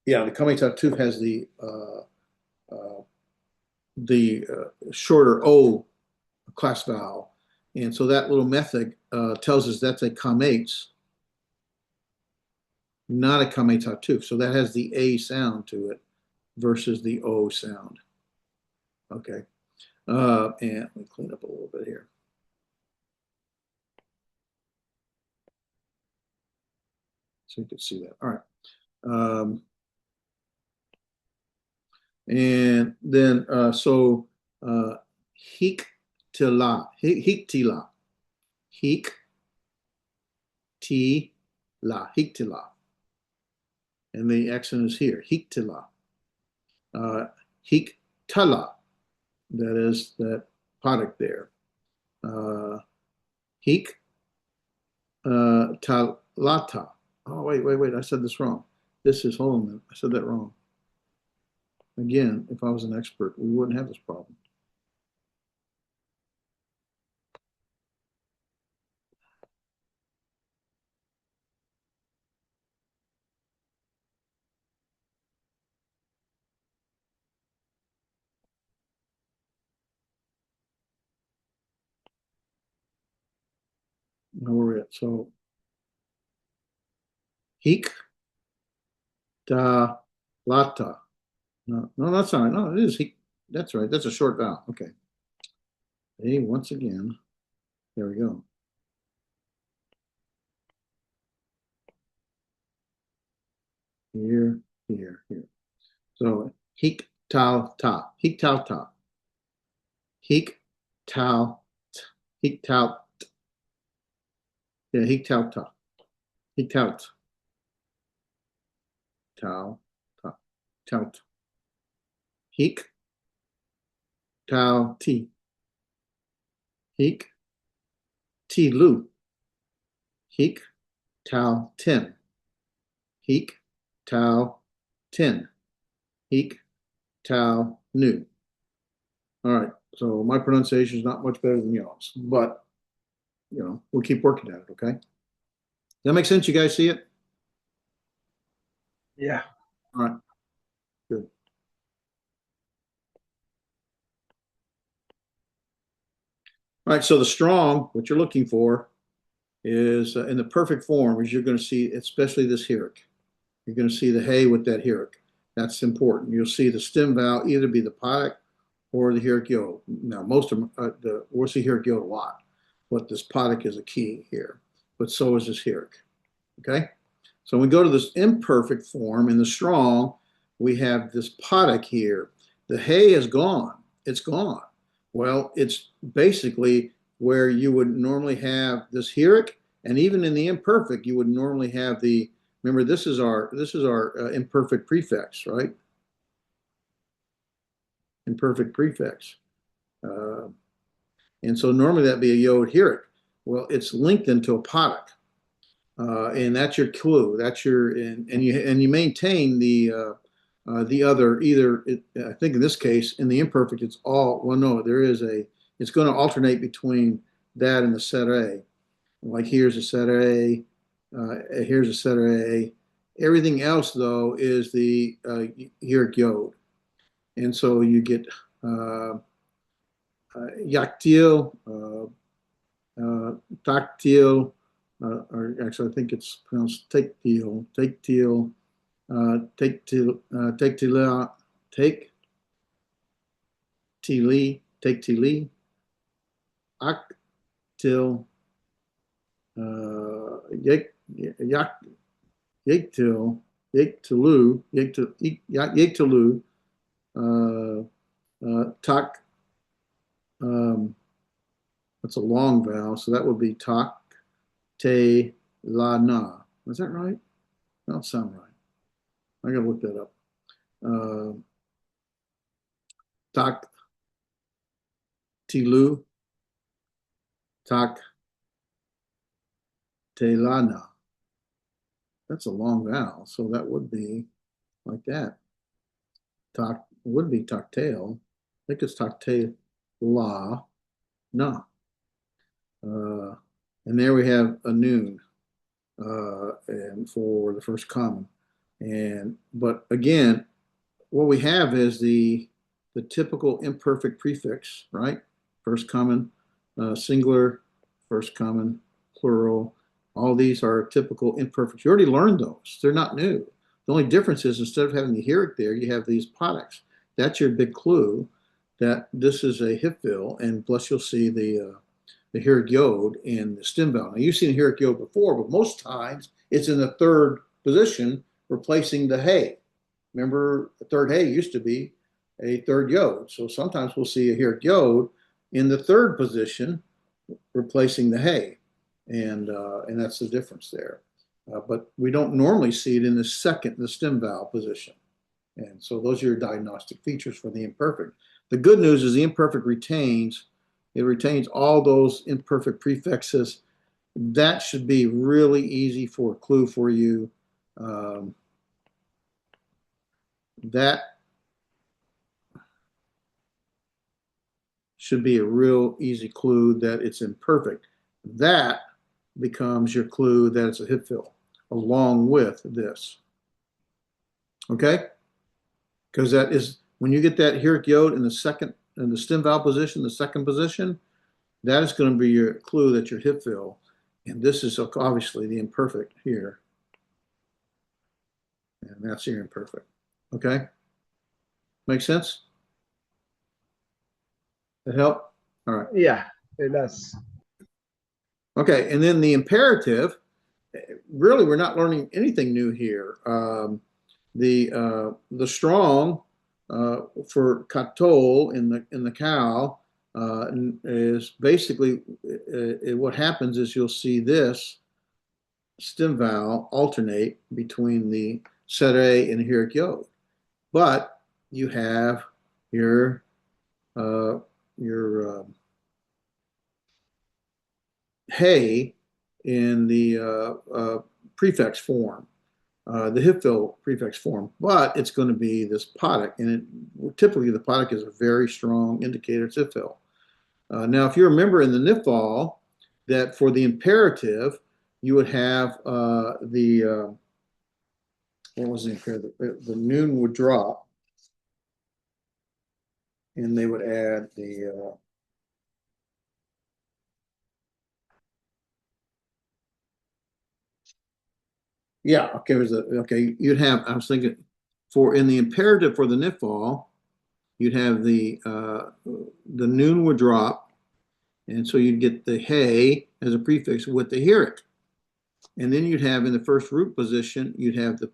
Yeah, the kamates hatuf has the shorter O class vowel. And so that little method tells us that's a kamates, not a kamates hatuf. So that has the A sound to it versus the O sound. Okay. And let me clean up a little bit here. So you can see that. All right. And then, hiktila, hiktila, hiktila. And the accent is here, hiktila. Hiktala, that is that podic there. Talata. Oh, wait, I said this wrong. This is, hold on a minute, I said that wrong. Again, if I was an expert, we wouldn't have this problem. Where we're at. So, hik da lata. No, that's not right. No, it is hik. That's right. That's a short vowel. Okay. Hey, once again, there we go. Here, here, here. So, hik tal ta. Hik tal ta. Hik tal. Hik tal. Yeah, hik tal ta. Hik tal. Tal ta. Tout. Hik tal ti. Hik ti lu. Hik tal ten. Hik tal ten. Hik tal nu. All right. So my pronunciation is not much better than y'all's, but we'll keep working at it. Okay. Does that make sense? You guys see it? Yeah. All right. Good. All right. So the strong, what you're looking for is in the perfect form, is you're going to see, especially this heric. You're going to see the hey with that heric. That's important. You'll see the stem vowel either be the podic or the heric yod. Now, most of them, we'll see heric yod a lot, but this podic is a key here. But so is this heric. Okay? So when we go to this imperfect form in the strong, we have this podic here. The hey is gone. It's gone. Well, it's basically where you would normally have this heric, and even in the imperfect, you would normally have the, remember, this is our imperfect prefix, right? Imperfect prefix. And so normally that'd be a yod heric. Well, it's lengthened to a podic. And that's your clue. That's your, and you maintain the other, I think in this case, in the imperfect, it's all, well, no, it's going to alternate between that and the set A. Like here's a cetera A, here's a cetera A. Everything else though is the Herrick yod, and so you get yaktil, taktil, or actually I think it's pronounced taktil, taktil, taktil, taktila, take tili, take tili, aktil, yak, yak, yaktil, yaktilu, yaktilu, tak. That's a long vowel, so that would be tak, te, la, na. Is that right? That don't sound right. I gotta look that up. Tak, tilu, tak, te, la, na. That's a long vowel, so that would be like that. Tak would be taktail. I think it's takte la, na. And there we have a noon and for the first common. But again, what we have is the typical imperfect prefix, right? First common, singular, first common, plural. All these are typical imperfects. You already learned those. They're not new. The only difference is instead of having the Herrick there, you have these products. That's your big clue that this is a Hiphil, and plus you'll see the Herrick yod in the stem vowel. Now you've seen the Herrick yod before, but most times it's in the third position, replacing the hey. Remember, the third hey used to be a third yod. So sometimes we'll see a Herrick yod in the third position, replacing the hey, and that's the difference there. But we don't normally see it in the second, the stem vowel position. And so those are your diagnostic features for the imperfect. The good news is the imperfect retains, it retains all those imperfect prefixes. That should be really easy for a clue for you. That should be a real easy clue that it's imperfect. That becomes your clue that it's a Hiphil, along with this. Okay? Because that is, when you get that Herrick yod in the second, in the stem vowel position, the second position, that is going to be your clue that you're Hiphil. And this is obviously the imperfect here. And that's your imperfect. Okay? Make sense? That help? All right. Yeah, it does. Okay, and then the imperative, really we're not learning anything new here. The strong for katol in the cow is basically what happens is you'll see this stem vowel alternate between the cetera and the Herrick yod, but you have your hey in the prefix form, the Hiphil prefix form, but it's going to be this potic, and typically the potic is a very strong indicator it's Hiphil. Now, if you remember in the Niphal, that for the imperative, you would have what was the imperative? The noon would drop, and they would add the yeah, okay, okay, you'd have, I was thinking, for in the imperative for the Niphal, you'd have the noon would drop, and so you'd get the hey as a prefix with the Herrick. And then you'd have in the first root position, you'd have the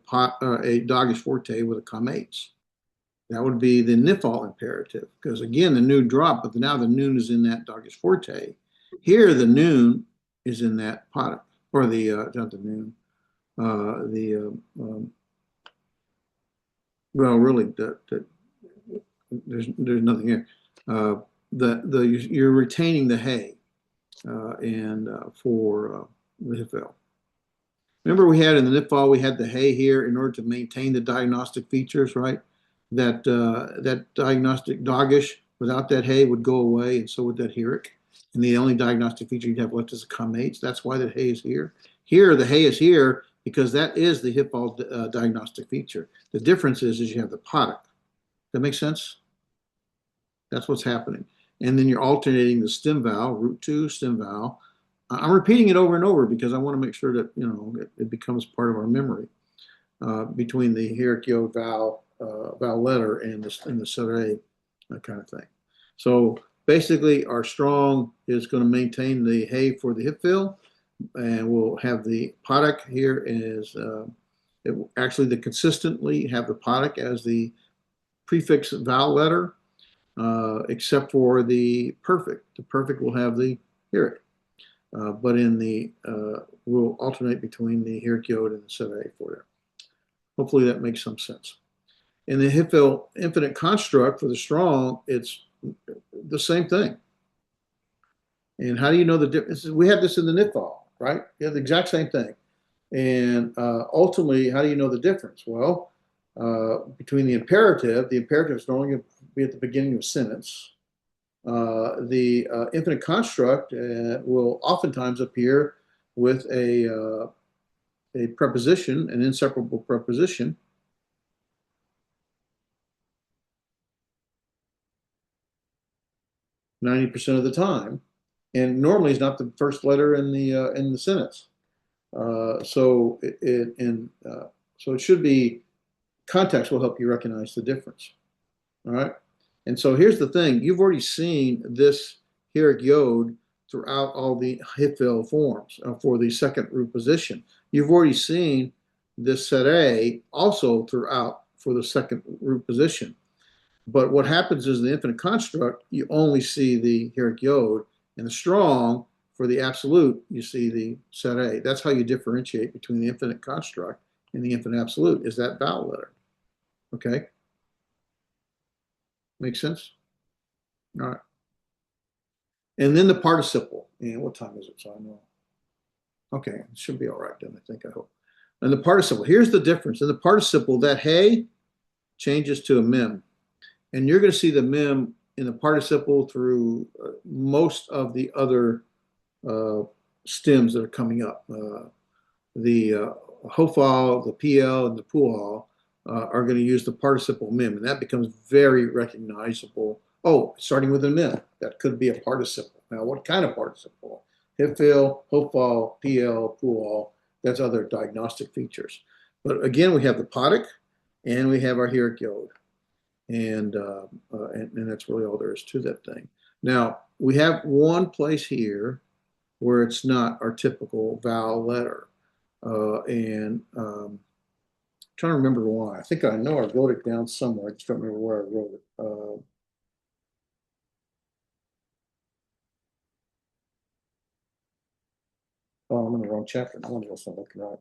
a doggish forte with a comates. That would be the Niphal imperative, because again, the noon dropped, but now the noon is in that doggish forte. Here, the noon is in that potic, or the, not the noon, well, really, there's nothing here. You're retaining the hay, and for the Hiphil. Remember, we had in the Niphal, we had the hay here in order to maintain the diagnostic features, right? That diagnostic doggish without that hay would go away, and so would that Herrick. And the only diagnostic feature you have left is the comates. That's why the hay is here. Here, the hay is here because that is the Hiphil diagnostic feature. The difference is you have the potic. That makes sense? That's what's happening. And then you're alternating the stem vowel, root 2, stem vowel. I'm repeating it over and over because I want to make sure that it becomes part of our memory between the heroic yod vowel letter and the sere, that kind of thing. So basically, our strong is going to maintain the hay for the Hiphil, and we'll have the potic here is actually the consistently have the potic as the prefix vowel letter, except for the perfect. The perfect will have the heroic. But in the we'll alternate between the heroic yod and the sere for there. Hopefully that makes some sense. In the Hiphil infinite construct for the strong, it's the same thing. And how do you know the difference? We have this in the Niphal, right? You have the exact same thing. And ultimately, how do you know the difference? Well, between the imperative is normally going to be at the beginning of a sentence. The infinite construct will oftentimes appear with a preposition, an inseparable preposition. %90 of the time, and normally it's not the first letter in the sentence. So it should be context will help you recognize the difference. All right, and so here's the thing: you've already seen this heroic yod throughout all the Hiphil forms for the second root position. You've already seen this sere also throughout for the second root position. But what happens is the infinite construct, you only see the heroic yod, and the strong, for the absolute, you see the sere. That's how you differentiate between the infinite construct and the infinite absolute, is that vowel letter. Okay? Make sense? All right. And then the participle. And what time is it? So I know. Okay, it should be all right then, I hope. And the participle, here's the difference. In the participle, that hey changes to a mem. And you're going to see the mem in the participle through most of the other stems that are coming up. The hofal, the pl, and the pual are going to use the participle mem, and that becomes very recognizable. Oh, starting with a mem, that could be a participle. Now, what kind of participle? Hiphil, hofal, pl, pual, that's other diagnostic features. But again, we have the potic, and we have our heroic yod. And that's really all there is to that thing. Now, we have one place here where it's not our typical vowel letter. I'm trying to remember why. I think I know I wrote it down somewhere. I just don't remember where I wrote it. Oh, I'm in the wrong chapter. No one else not looking right.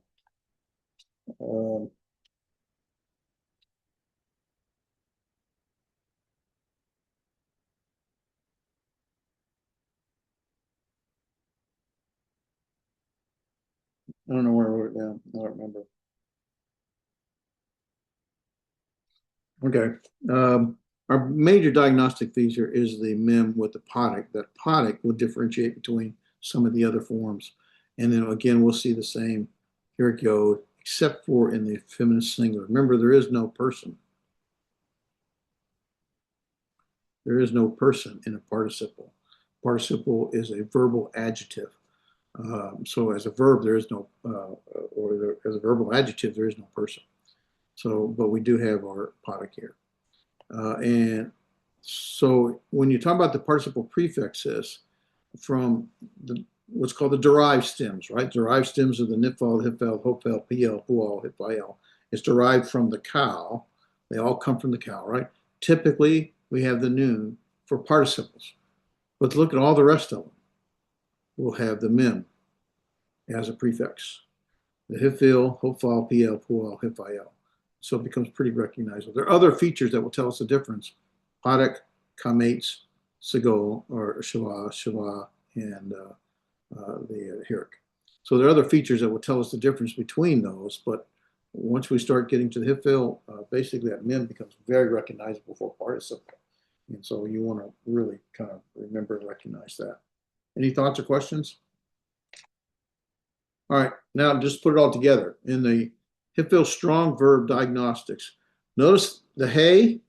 I don't know where I wrote it down. I don't remember. Okay. Our major diagnostic feature is the mem with the potic. That potic will differentiate between some of the other forms. And then again, we'll see the same heroic yod, except for in the feminist singular. Remember, there is no person. There is no person in a participle. Participle is a verbal adjective. So as a verb, there is no, as a verbal adjective, there is no person. So, but we do have our potic here. And so when you talk about the participle prefixes from what's called the derived stems, right? Derived stems of the Niphal, Hiphil, Hopel, Pl, Pual, Hiphil. It's derived from the cow. They all come from the cow, right? Typically, we have the noon for participles. But look at all the rest of them. We'll have the mem as a prefix. The Hiphil, Hopal, Pl, Pual, Hiphil. So it becomes pretty recognizable. There are other features that will tell us the difference. Potic, comates, Segol, or Shava, and the heroic. So there are other features that will tell us the difference between those, but once we start getting to the Hiphil, basically that mem becomes very recognizable for participle. And so you want to really kind of remember and recognize that. Any thoughts or questions? All right, now just put it all together in the Hiphil strong verb diagnostics. Notice the hey,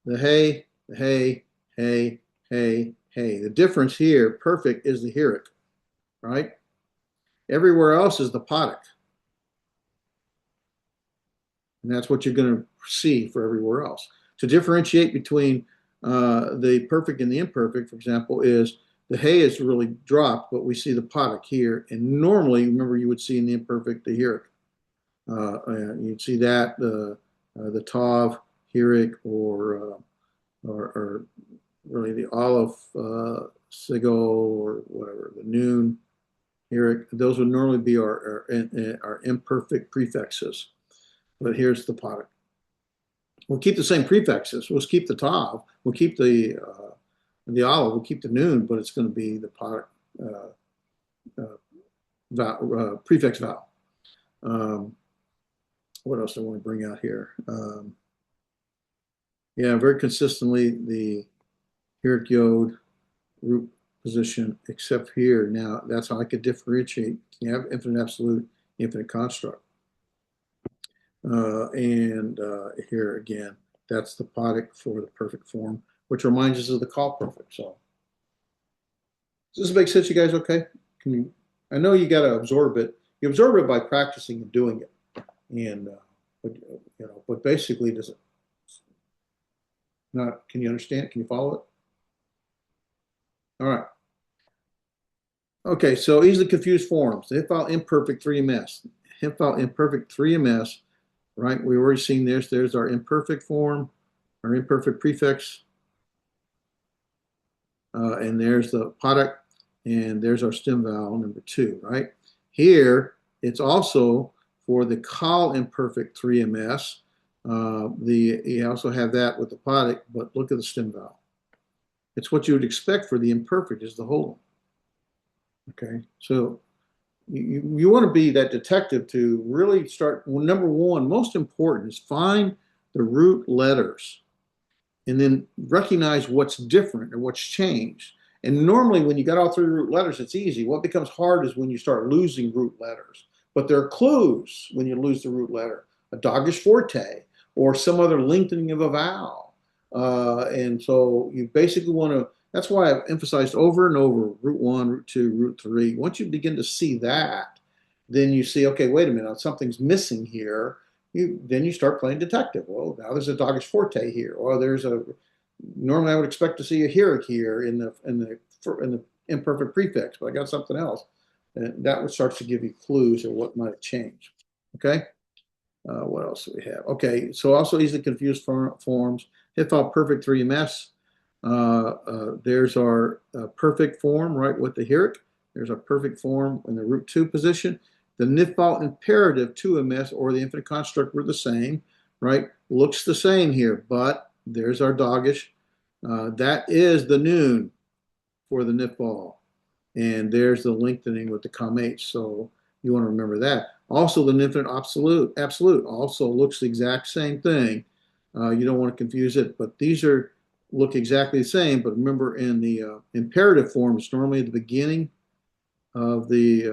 the hey, the hey, hey, hey, hey. The difference here, perfect, is the heuric, right? Everywhere else is the podic. And that's what you're going to see for everywhere else. To differentiate between the perfect and the imperfect, for example, is the hey is really dropped, but we see the podic here. And normally, remember, you would see in the imperfect the heuric. You'd see that the tav, heuric, or really the olive, sigo, or whatever, the noon, heuric. Those would normally be our imperfect prefixes. But here's the podic. We'll keep the same prefixes. We'll keep the tav. We'll keep the olive. We'll keep the noon, but it's going to be the podic prefix vowel. What else do I want to bring out here? Yeah, very consistently the heuric yod root position, except here. Now that's how I could differentiate. You have infinite absolute, infinite construct. And here again, that's the podic for the perfect form, which reminds us of the call perfect. So does this make sense, you guys? Okay? Can you? I know you got to absorb it. You absorb it by practicing and doing it, and but basically, does it not? Can you understand it? Can you follow it? All right. Okay, so easily confused forms. The Hiphil imperfect 3ms. Hiphil imperfect 3ms, right? We've already seen this. There's our imperfect form, our imperfect prefix. And there's the podic, and there's our stem vowel number 2, right? Here, it's also for the call imperfect 3ms. You also have that with the podic, but look at the stem vowel. It's what you would expect for the imperfect is the whole. Okay, so you want to be that detective to really start. Well, number one, most important is find the root letters and then recognize what's different or what's changed. And normally when you got all 3 root letters, it's easy. What becomes hard is when you start losing root letters. But there are clues when you lose the root letter, a doggish forte or some other lengthening of a vowel. And so you basically want to, that's why I've emphasized over and over root 1, root 2, root 3. Once you begin to see that, then you see, okay, wait a minute, something's missing here. Then you start playing detective. Well, now there's a doggish forte here, or there's a. Normally, I would expect to see a heuric here in the imperfect prefix, but I got something else, and that starts to give you clues of what might have changed. Okay. What else do we have? Okay, so also easily confused forms. Hiphil perfect 3ms. There's our perfect form, right, with the heuric. There's our perfect form in the root 2 position. The Hiphil imperative 2ms or the infinite construct were the same, right? Looks the same here, but there's our doggish. That is the noon for the Hiphil. And there's the lengthening with the com-h. So you want to remember that. Also, the infinite absolute also looks the exact same thing. You don't want to confuse it, but these look exactly the same. But remember, in the imperative form, it's normally at the beginning of the,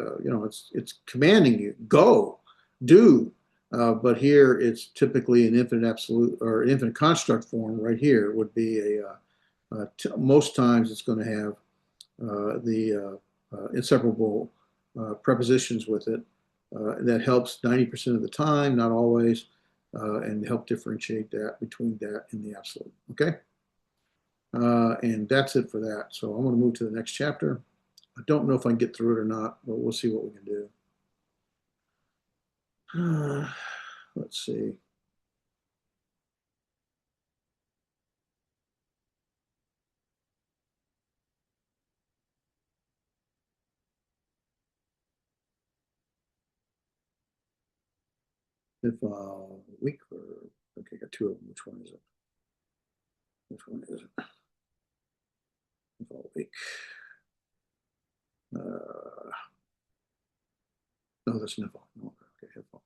it's commanding you, go, do. But here it's typically an infinite absolute or infinite construct form. Right here would be most times it's going to have the inseparable prepositions with it. That helps 90% of the time, not always, and help differentiate that between that and the absolute. Okay, and that's it for that. So I'm going to move to the next chapter. I don't know if I can get through it or not, but we'll see what we can do. Let's see. If week or okay, got 2 of them. Which one is it? Which one is it? If week. No, that's Hiphil. No, okay, Hiphil.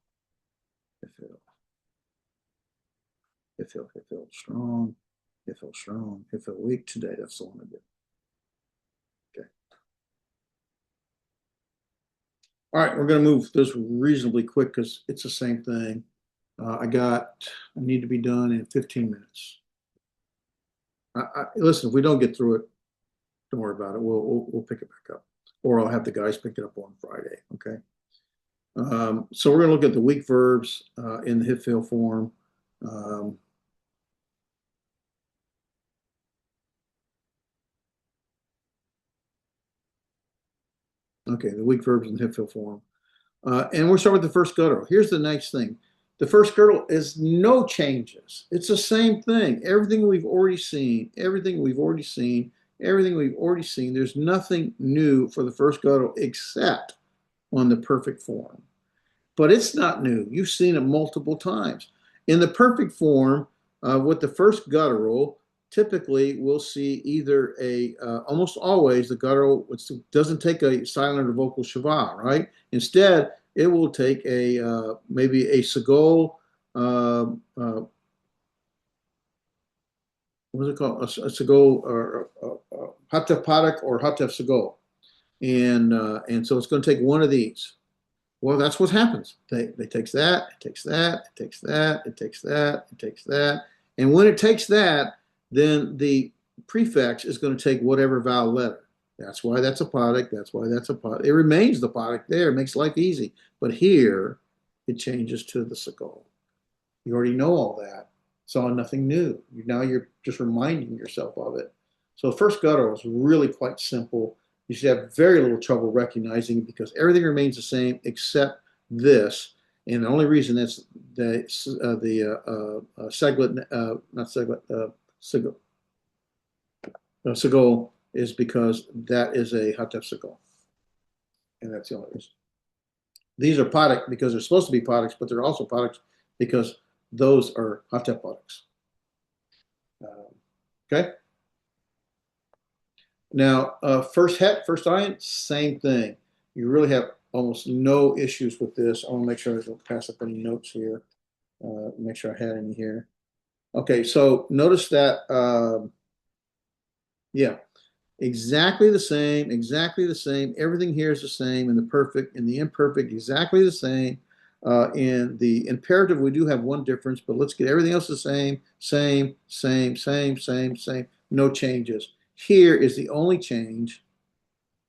Hiphil strong. Hiphil strong. Hiphil weak today. That's the one I did. Okay. All right, we're going to move this reasonably quick because it's the same thing. I need to be done in 15 minutes. Listen, if we don't get through it, don't worry about it. We'll pick it back up, or I'll have the guys pick it up on Friday. Okay. So we're going to look at the weak verbs in the Hiphil form. Okay, the weak verbs in the Hiphil form. And we'll start with the first guttural. Here's the nice thing. The first guttural is no changes. It's the same thing. Everything we've already seen, everything we've already seen, everything we've already seen. There's nothing new for the first guttural except on the perfect form. But it's not new. You've seen it multiple times. In the perfect form, with the first guttural, typically we'll see either almost always the guttural doesn't take a silent or vocal schwa, right? Instead, it will take maybe a segol, what's it called? A segol or hatef patak or hatef segol. And so it's going to take one of these. Well, that's what happens. They takes that, it takes that, it takes that, it takes that, it takes that. And when it takes that, then the prefix is going to take whatever vowel letter. That's why that's apodic. That's why that's apodic. It remains the apodic there. It makes life easy. But here, it changes to the segol. You already know all that. So nothing new. Now you're just reminding yourself of it. So first guttural is really quite simple. You should have very little trouble recognizing it because everything remains the same except this. And the only reason that's the seglet, not seglet, segol is because that is a hatef segol. And that's the only reason. These are podic because they're supposed to be podics, but they're also podics because those are hatef podics. Okay. Now, first het, first ion, same thing. You really have almost no issues with this. I want to make sure I don't pass up any notes here. Make sure I had any here. Okay, so notice that, yeah, exactly the same, exactly the same. Everything here is the same in the perfect, in the imperfect, exactly the same. In the imperative, we do have one difference, but let's get everything else the same, same, same, same, same, same, no changes. Here is the only change,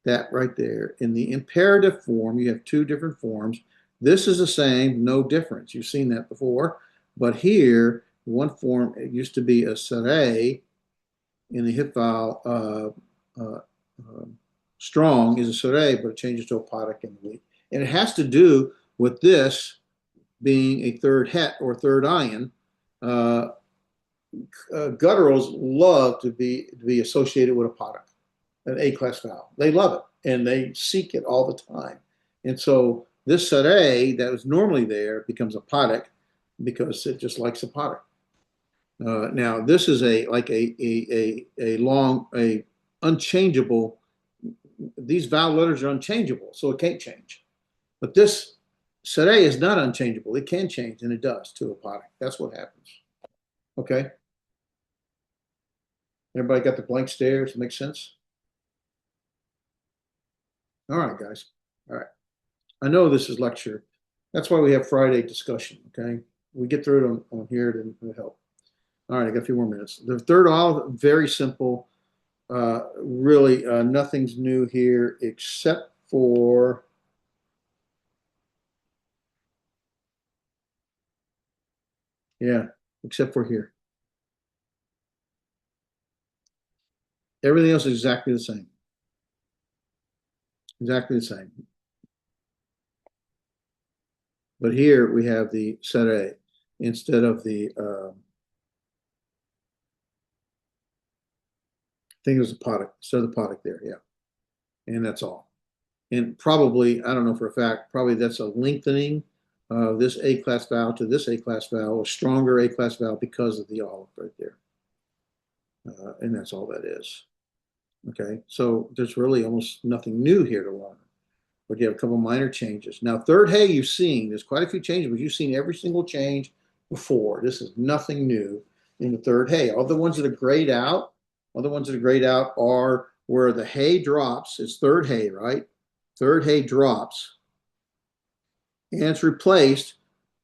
that right there. In the imperative form, you have two different forms. This is the same, no difference. You've seen that before. But here, one form, it used to be a sere in the Hiphil. Strong is a sere, but it changes to a podic in the weak. And it has to do with this being a third het or third ion. Gutturals love to be associated with a podic, an A-class vowel. They love it, and they seek it all the time. And so this sere that was normally there becomes a podic because it just likes a podic. Now this is a unchangeable. These vowel letters are unchangeable, so it can't change. But this sere is not unchangeable. It can change, and it does to a podic. That's what happens. Okay. Everybody got the blank stares? Make sense? All right, guys. All right. I know this is lecture. That's why we have Friday discussion, okay? We get through it on here to help. All right, I got a few more minutes. The third olive, very simple. Really, nothing's new here except for except for here. Everything else is exactly the same. Exactly the same. But here we have the sere instead of the, I think it was a podic, instead of the podic there, yeah. And that's all. And probably, I don't know for a fact, probably that's a lengthening of this A-class vowel to this A-class vowel, a stronger A-class vowel because of the olive right there. And that's all that is. Okay, so there's really almost nothing new here to learn, but you have a couple minor changes. Now, third hey, you've seen, there's quite a few changes, but you've seen every single change before. This is nothing new in the third hey. All the ones that are grayed out, are where the hey drops. It's third hey, right? Third hey drops and it's replaced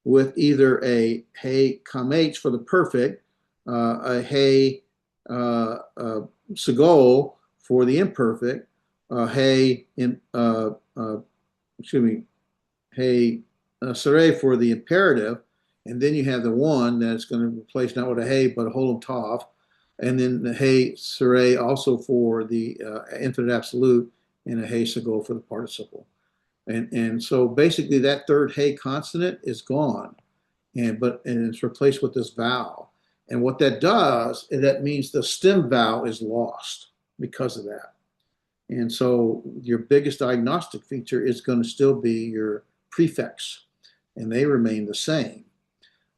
with either a hey kamh for the perfect, a hey sagol for the imperfect, hey excuse me, hey sare for the imperative, and then you have the one that's going to replace not with a hey but a holem tav, and then the hey sare also for the infinite absolute, and a hey sagol for the participle. And so basically that third hey consonant is gone, and it's replaced with this vowel. And what that does is that means the stem vowel is lost because of that. And so your biggest diagnostic feature is going to still be your prefix, and they remain the same.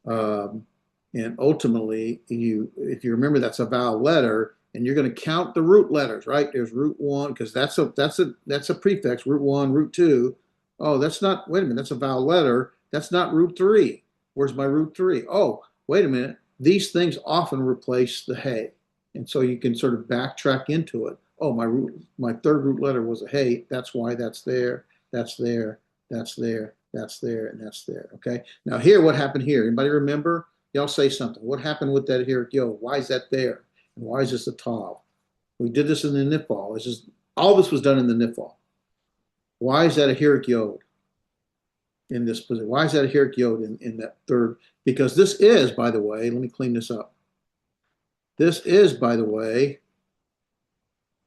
And ultimately, if you remember, that's a vowel letter, and you're going to count the root letters, right? There's root one because that's a prefix. Root one, root two. Oh, that's not. Wait a minute, that's a vowel letter. That's not root three. Where's my root three? Oh, wait a minute. These things often replace the hey, and so you can sort of backtrack into it. Oh, my third root letter was a hey. That's why that's there. That's there. That's there. That's there, and that's there. Okay. Now here, what happened here? Anybody remember? Y'all say something. What happened with that here? Yo, why is that there? And why is this a tav? We did this in the nifal. This is all this was done in the nifal. Why is that a hirik yod in this position? Why is that a hirik yod in that third? Because this is, by the way, let me clean this up. This is, by the way,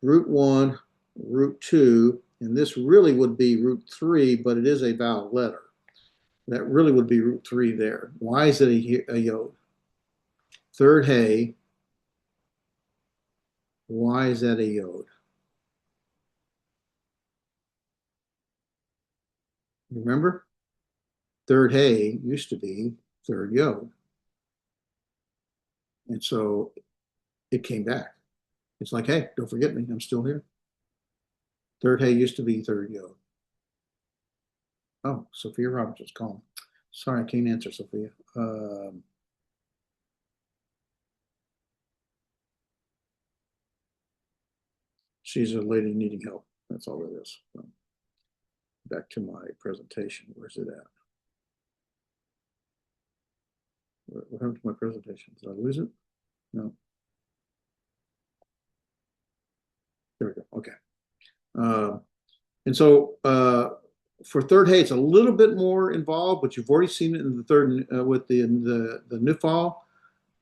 root one, root two, and this really would be root three, but it is a vowel letter. That really would be root three there. Why is it a yod? Third hey. Why is that a yod? Remember? Third hey used to be third yod. And so it came back. It's like, hey, don't forget me. I'm still here. Third hey used to be third yod. Oh, Sophia Roberts is calling. Sorry, I can't answer, Sophia. She's a lady needing help. That's all it is. Back to my presentation. Where's it at? What happened to my presentation? Did I lose it? No. There we go. Okay. And so for third hey, it's a little bit more involved, but you've already seen it in the third with the nifal.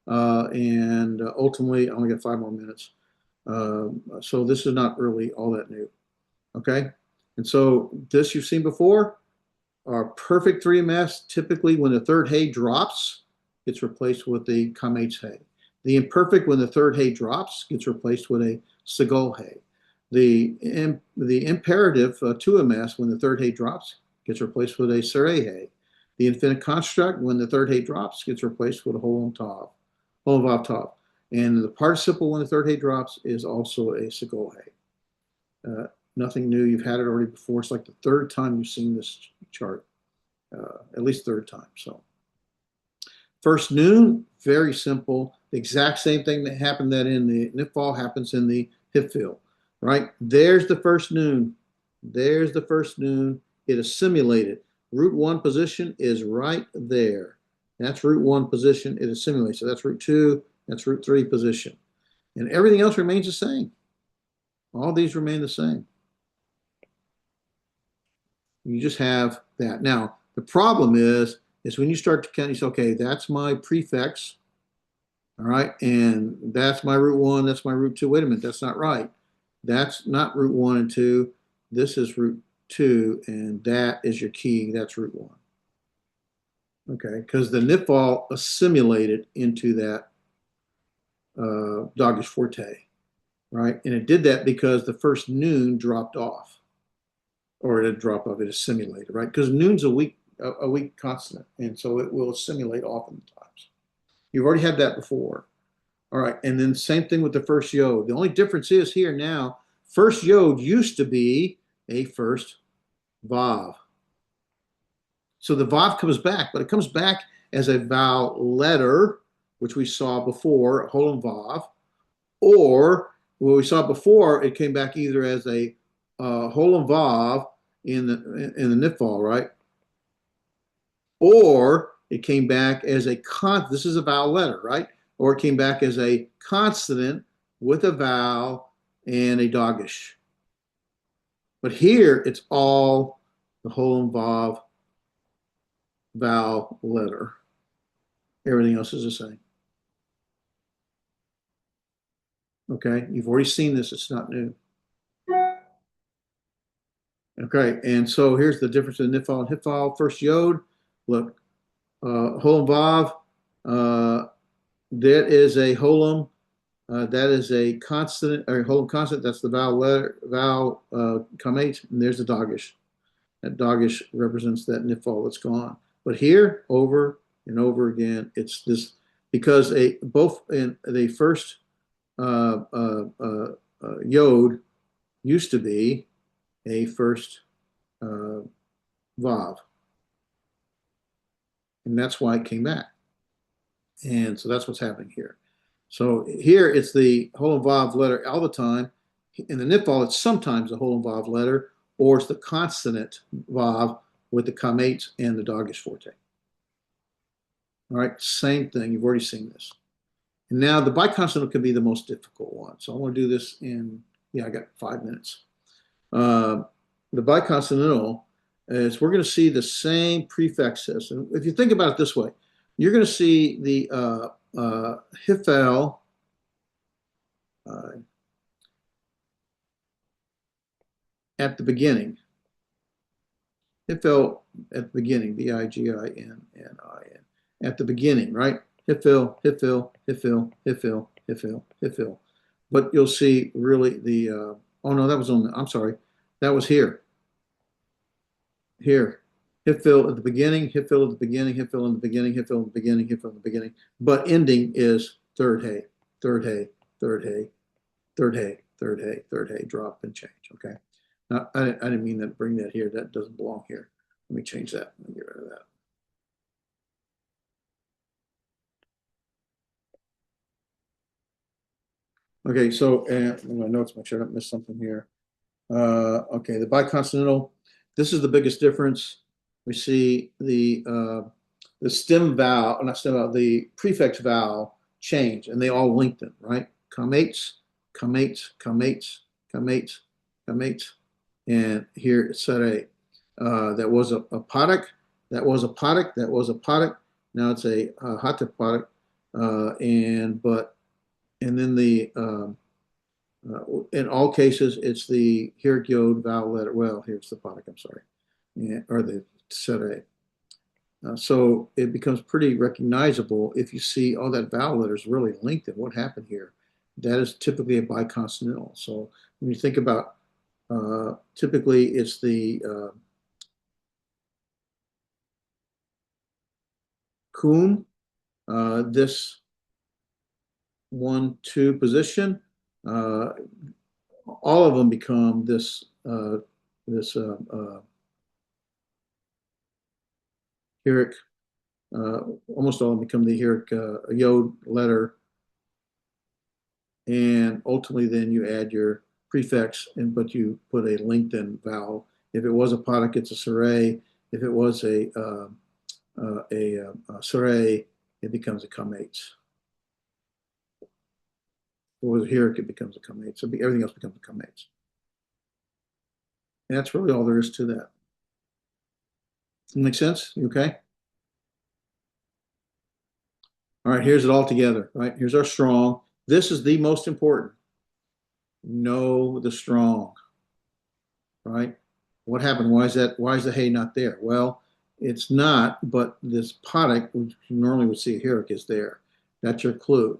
And ultimately, I only got 5 more minutes. So this is not really all that new. Okay. And so this you've seen before. Our perfect 3ms, typically when the third hey drops, gets replaced with the kamh hey. The imperfect, when the third hey drops, gets replaced with a sagol hey. The imperative 2ms, when the third hey drops, gets replaced with a sare hey. The infinite construct, when the third hey drops, gets replaced with a holem vav tav. And the participle, when the third hey drops, is also a sagol hey. Nothing new. You've had it already before. It's like the third time you've seen this chart, at least third time. So first noon, very simple. The exact same thing that happened that in the nifal happens in the Hiphil, right? There's the first noon. There's the first noon. It assimilated. Root one position is right there. That's root one position. It assimilates. So that's root two. That's root three position. And everything else remains the same. All these remain the same. You just have that. Now, the problem is when you start to count, you say, okay, that's my prefix, all right, and that's my root one, that's my root two. Wait a minute, that's not right. That's not root one and two. This is root two, and that is your key. That's root one. Okay, because the nifal assimilated into that doggish forte, right? And it did that because the first noon dropped off. Or it drop off, it assimilated, right? Because noon's a weak consonant, and so it will assimilate oftentimes. You've already had that before. All right, and then same thing with the first yod. The only difference is here now, first yod used to be a first vav. So the vav comes back, but it comes back as a vowel letter, which we saw before, holem vav, or what we saw before, it came back either as a holem vav in the nifal, right? or it came back as this is a vowel letter, right? Or it came back as a consonant with a vowel and a dogish. But here it's all the whole involved vowel letter. Everything else is the same. Okay, you've already seen this, it's not new. Okay, and so here's the difference in Hiphil and Hiphil. First yod, look, holem vav, that is a holem, that is a consonant, or holem consonant, that's the vowel letter, vowel kamate, and there's the dogish. That dogish represents that nifal that's gone. But here, over and over again, it's this, because both in the first yod used to be a first vav. And that's why it came back. And so that's what's happening here. So here it's the whole vav letter all the time. In the nifal, it's sometimes the whole vav letter, or it's the consonant vav with the kamate and the dogish forte. All right, same thing. You've already seen this. And now the biconsonant can be the most difficult one. So I want to do this in, I got 5 minutes. The biconsonantal is we're going to see the same prefixes. And if you think about it this way, you're going to see the Hiphil at the beginning. Hiphil at the beginning, Biginnnin. At the beginning, right? Hiphil, Hiphil, Hiphil, Hiphil, Hiphil, Hiphil. But you'll see really the, oh no, that was on the, I'm sorry, that was here. Here. Hiphil at the beginning, Hiphil at the beginning, Hiphil in the beginning, Hiphil in the beginning, Hiphil in the beginning. But ending is third hey, third hey, third hey, third hey, third hey, third hey, drop and change, okay? Now, I didn't mean to bring that here. That doesn't belong here. Let me change that. Let me get rid of that. Okay, so my notes, make sure I don't miss something here. Okay, the biconsonantal. This is the biggest difference. We see the stem vowel, not stem vowel, the prefix vowel change, and they all lengthen, right? Kamates, kamates, kamates, kamates, kamates, and here it's sare. That was a potic. That was a potic. That was a potic. Now it's a hatapotic, and then the in all cases it's the here yod vowel letter. Well, here's the potic. I'm sorry, or the sere. So it becomes pretty recognizable if you see all that vowel letters really lengthened. What happened here? That is typically a biconsonantal. So when you think about, typically it's the kun, this 1-2 position. All of them become this Hierarch, almost all of them become the Hierarch yod letter, and ultimately then you add your prefix, but you put a lengthened vowel. If it was a potic, it's a sere. If it was a sere, it becomes a kamate. If it was a Hierarch, it becomes a kamate. So everything else becomes a kamate. And that's really all there is to that. Make sense? You okay? All right, here's it all together, right? Here's our strong. This is the most important. Know the strong, right? What happened? Why is the hay not there? Well, it's not, but this potic, which you normally would see here, is there. That's your clue.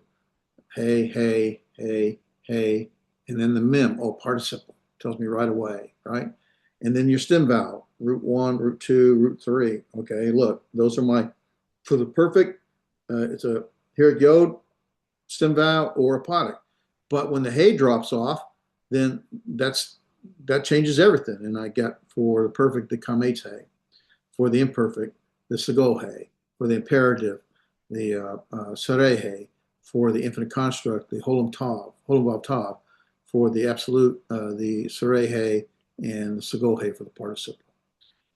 Hey, hey, hey, hey, and then the mem, participle, tells me right away, right? And then your stem vowel, root 1, root 2, root 3. Okay, look, those are for the perfect, it's a here yod, stem vowel, or a potic. But when the hay drops off, then that changes everything. And I got for the perfect, the kamates hay. For the imperfect, the segol hay. For the imperative, the sare hay. For the infinite construct, the holem vav tav. For the absolute, the sare hay, and the segol hay for the participle.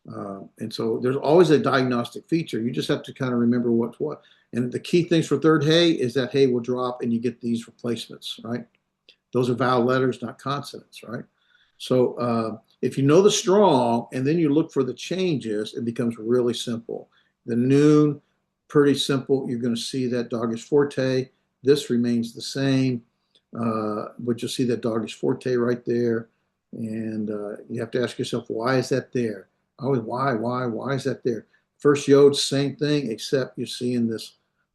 And so there's always a diagnostic feature. You just have to kind of remember what's what. And the key things for third hay is that hay will drop and you get these replacements, right? Those are vowel letters, not consonants, right? So if you know the strong and then you look for the changes, it becomes really simple. The noon, pretty simple. You're going to see that doggish forte. This remains the same, but you'll see that doggish forte right there. And you have to ask yourself, why is that there? Always, why is that there? First yod, same thing, except you're seeing this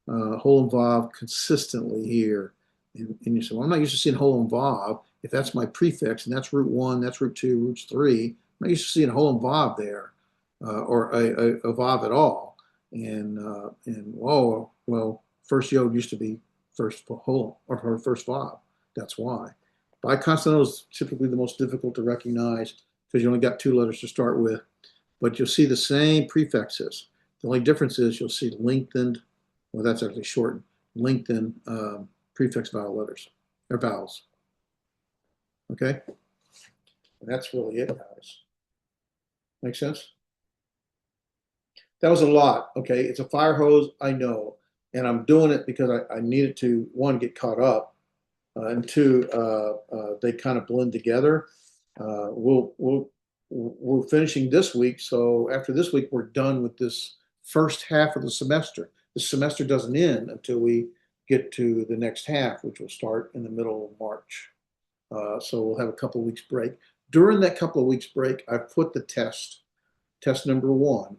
whole involved consistently here. And you say, well, I'm not used to seeing whole involved. If that's my prefix, and that's root one, that's root two, roots three, I'm not used to seeing whole involved there, or a vav at all. And whoa, well, first yod used to be first whole or first vav. That's why. Biconsonant is typically the most difficult to recognize because you only got two letters to start with, but you'll see the same prefixes. The only difference is you'll see lengthened, well, that's actually shortened, lengthened prefix vowel letters, or vowels. Okay? And that's really it, guys. Make sense? That was a lot, okay? It's a fire hose, I know. And I'm doing it because I needed to, one, get caught up, and two, they kind of blend together. We're finishing this week, so after this week, we're done with this first half of the semester. The semester doesn't end until we get to the next half, which will start in the middle of March. So we'll have a couple of weeks break. During that couple of weeks break, I've put the test number 1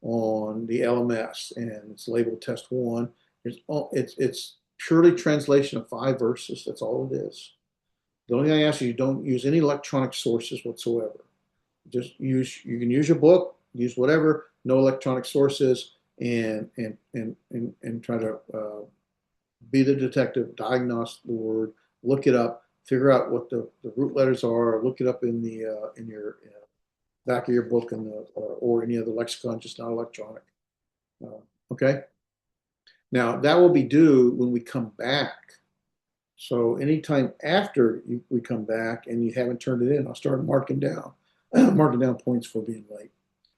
on the LMS, and it's labeled test 1. It's purely translation of 5 verses. That's all it is. The only thing I ask you don't use any electronic sources whatsoever. You can use your book, use whatever, no electronic sources, and try to be the detective, diagnose the word, look it up, figure out what the root letters are, look it up in the in your back of your book or any other lexicon, just not electronic. Okay. Now that will be due when we come back. So anytime after we come back and you haven't turned it in, I'll start marking down points for being late.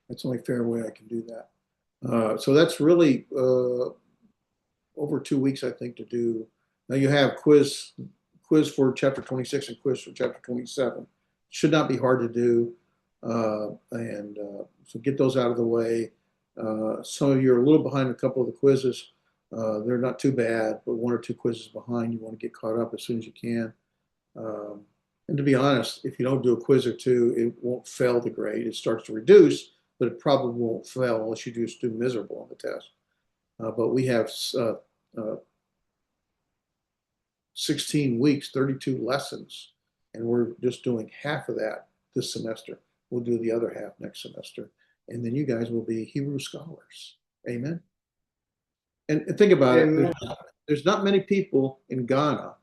That's the only fair way I can do that. So that's really over 2 weeks, I think, to do. Now you have quiz for chapter 26 and quiz for chapter 27. Should not be hard to do. So get those out of the way. Some of you are a little behind a couple of the quizzes. They're not too bad, but 1 or 2 quizzes behind. You want to get caught up as soon as you can. And to be honest, if you don't do a quiz or 2, it won't fail the grade. It starts to reduce, but it probably won't fail unless you just do miserable on the test. But we have 16 weeks, 32 lessons, and we're just doing half of that this semester. We'll do the other half next semester. And then you guys will be Hebrew scholars. Amen. And think about it. There's not many people in Ghana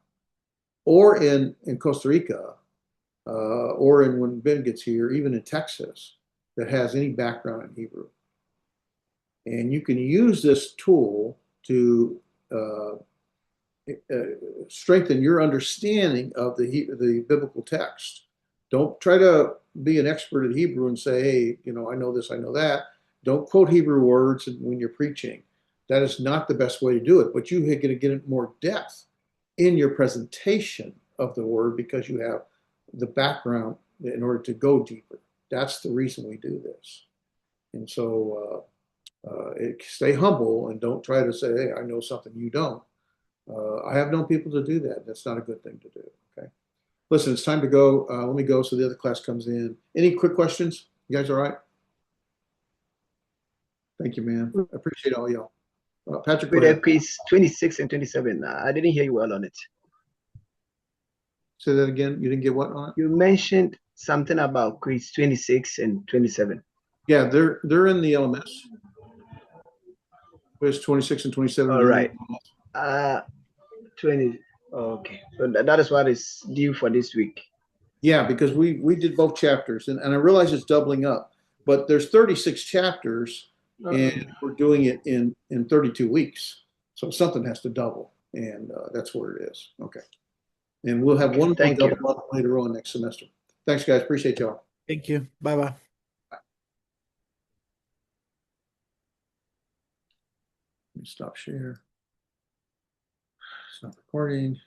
or in Costa Rica or when Ben gets here, even in Texas, that has any background in Hebrew. And you can use this tool to strengthen your understanding of the biblical text. Don't try to be an expert at Hebrew and say, hey, I know this, I know that. Don't quote Hebrew words when you're preaching. That is not the best way to do it, but you're going to get more depth in your presentation of the word because you have the background in order to go deeper. That's the reason we do this. And so stay humble and don't try to say, hey, I know something you don't. I have known people to do that. That's not a good thing to do. Okay. Listen, it's time to go. Let me go so the other class comes in. Any quick questions? You guys all right? Thank you, man. I appreciate all y'all. Patrick, with quiz 26 and 27. I didn't hear you well on it. Say that again. You didn't get what on it? You mentioned something about quiz 26 and 27. Yeah, they're in the LMS. Quiz 26 and 27. All right. 20. Okay. So that is what is due for this week. Yeah, because we did both chapters, and I realize it's doubling up, but there's 36 chapters. And we're doing it in 32 weeks. So something has to double. And that's where it is. Okay. And we'll have one more double up later on next semester. Thanks, guys. Appreciate y'all. Thank you. Bye-bye. me stop share. Stop recording.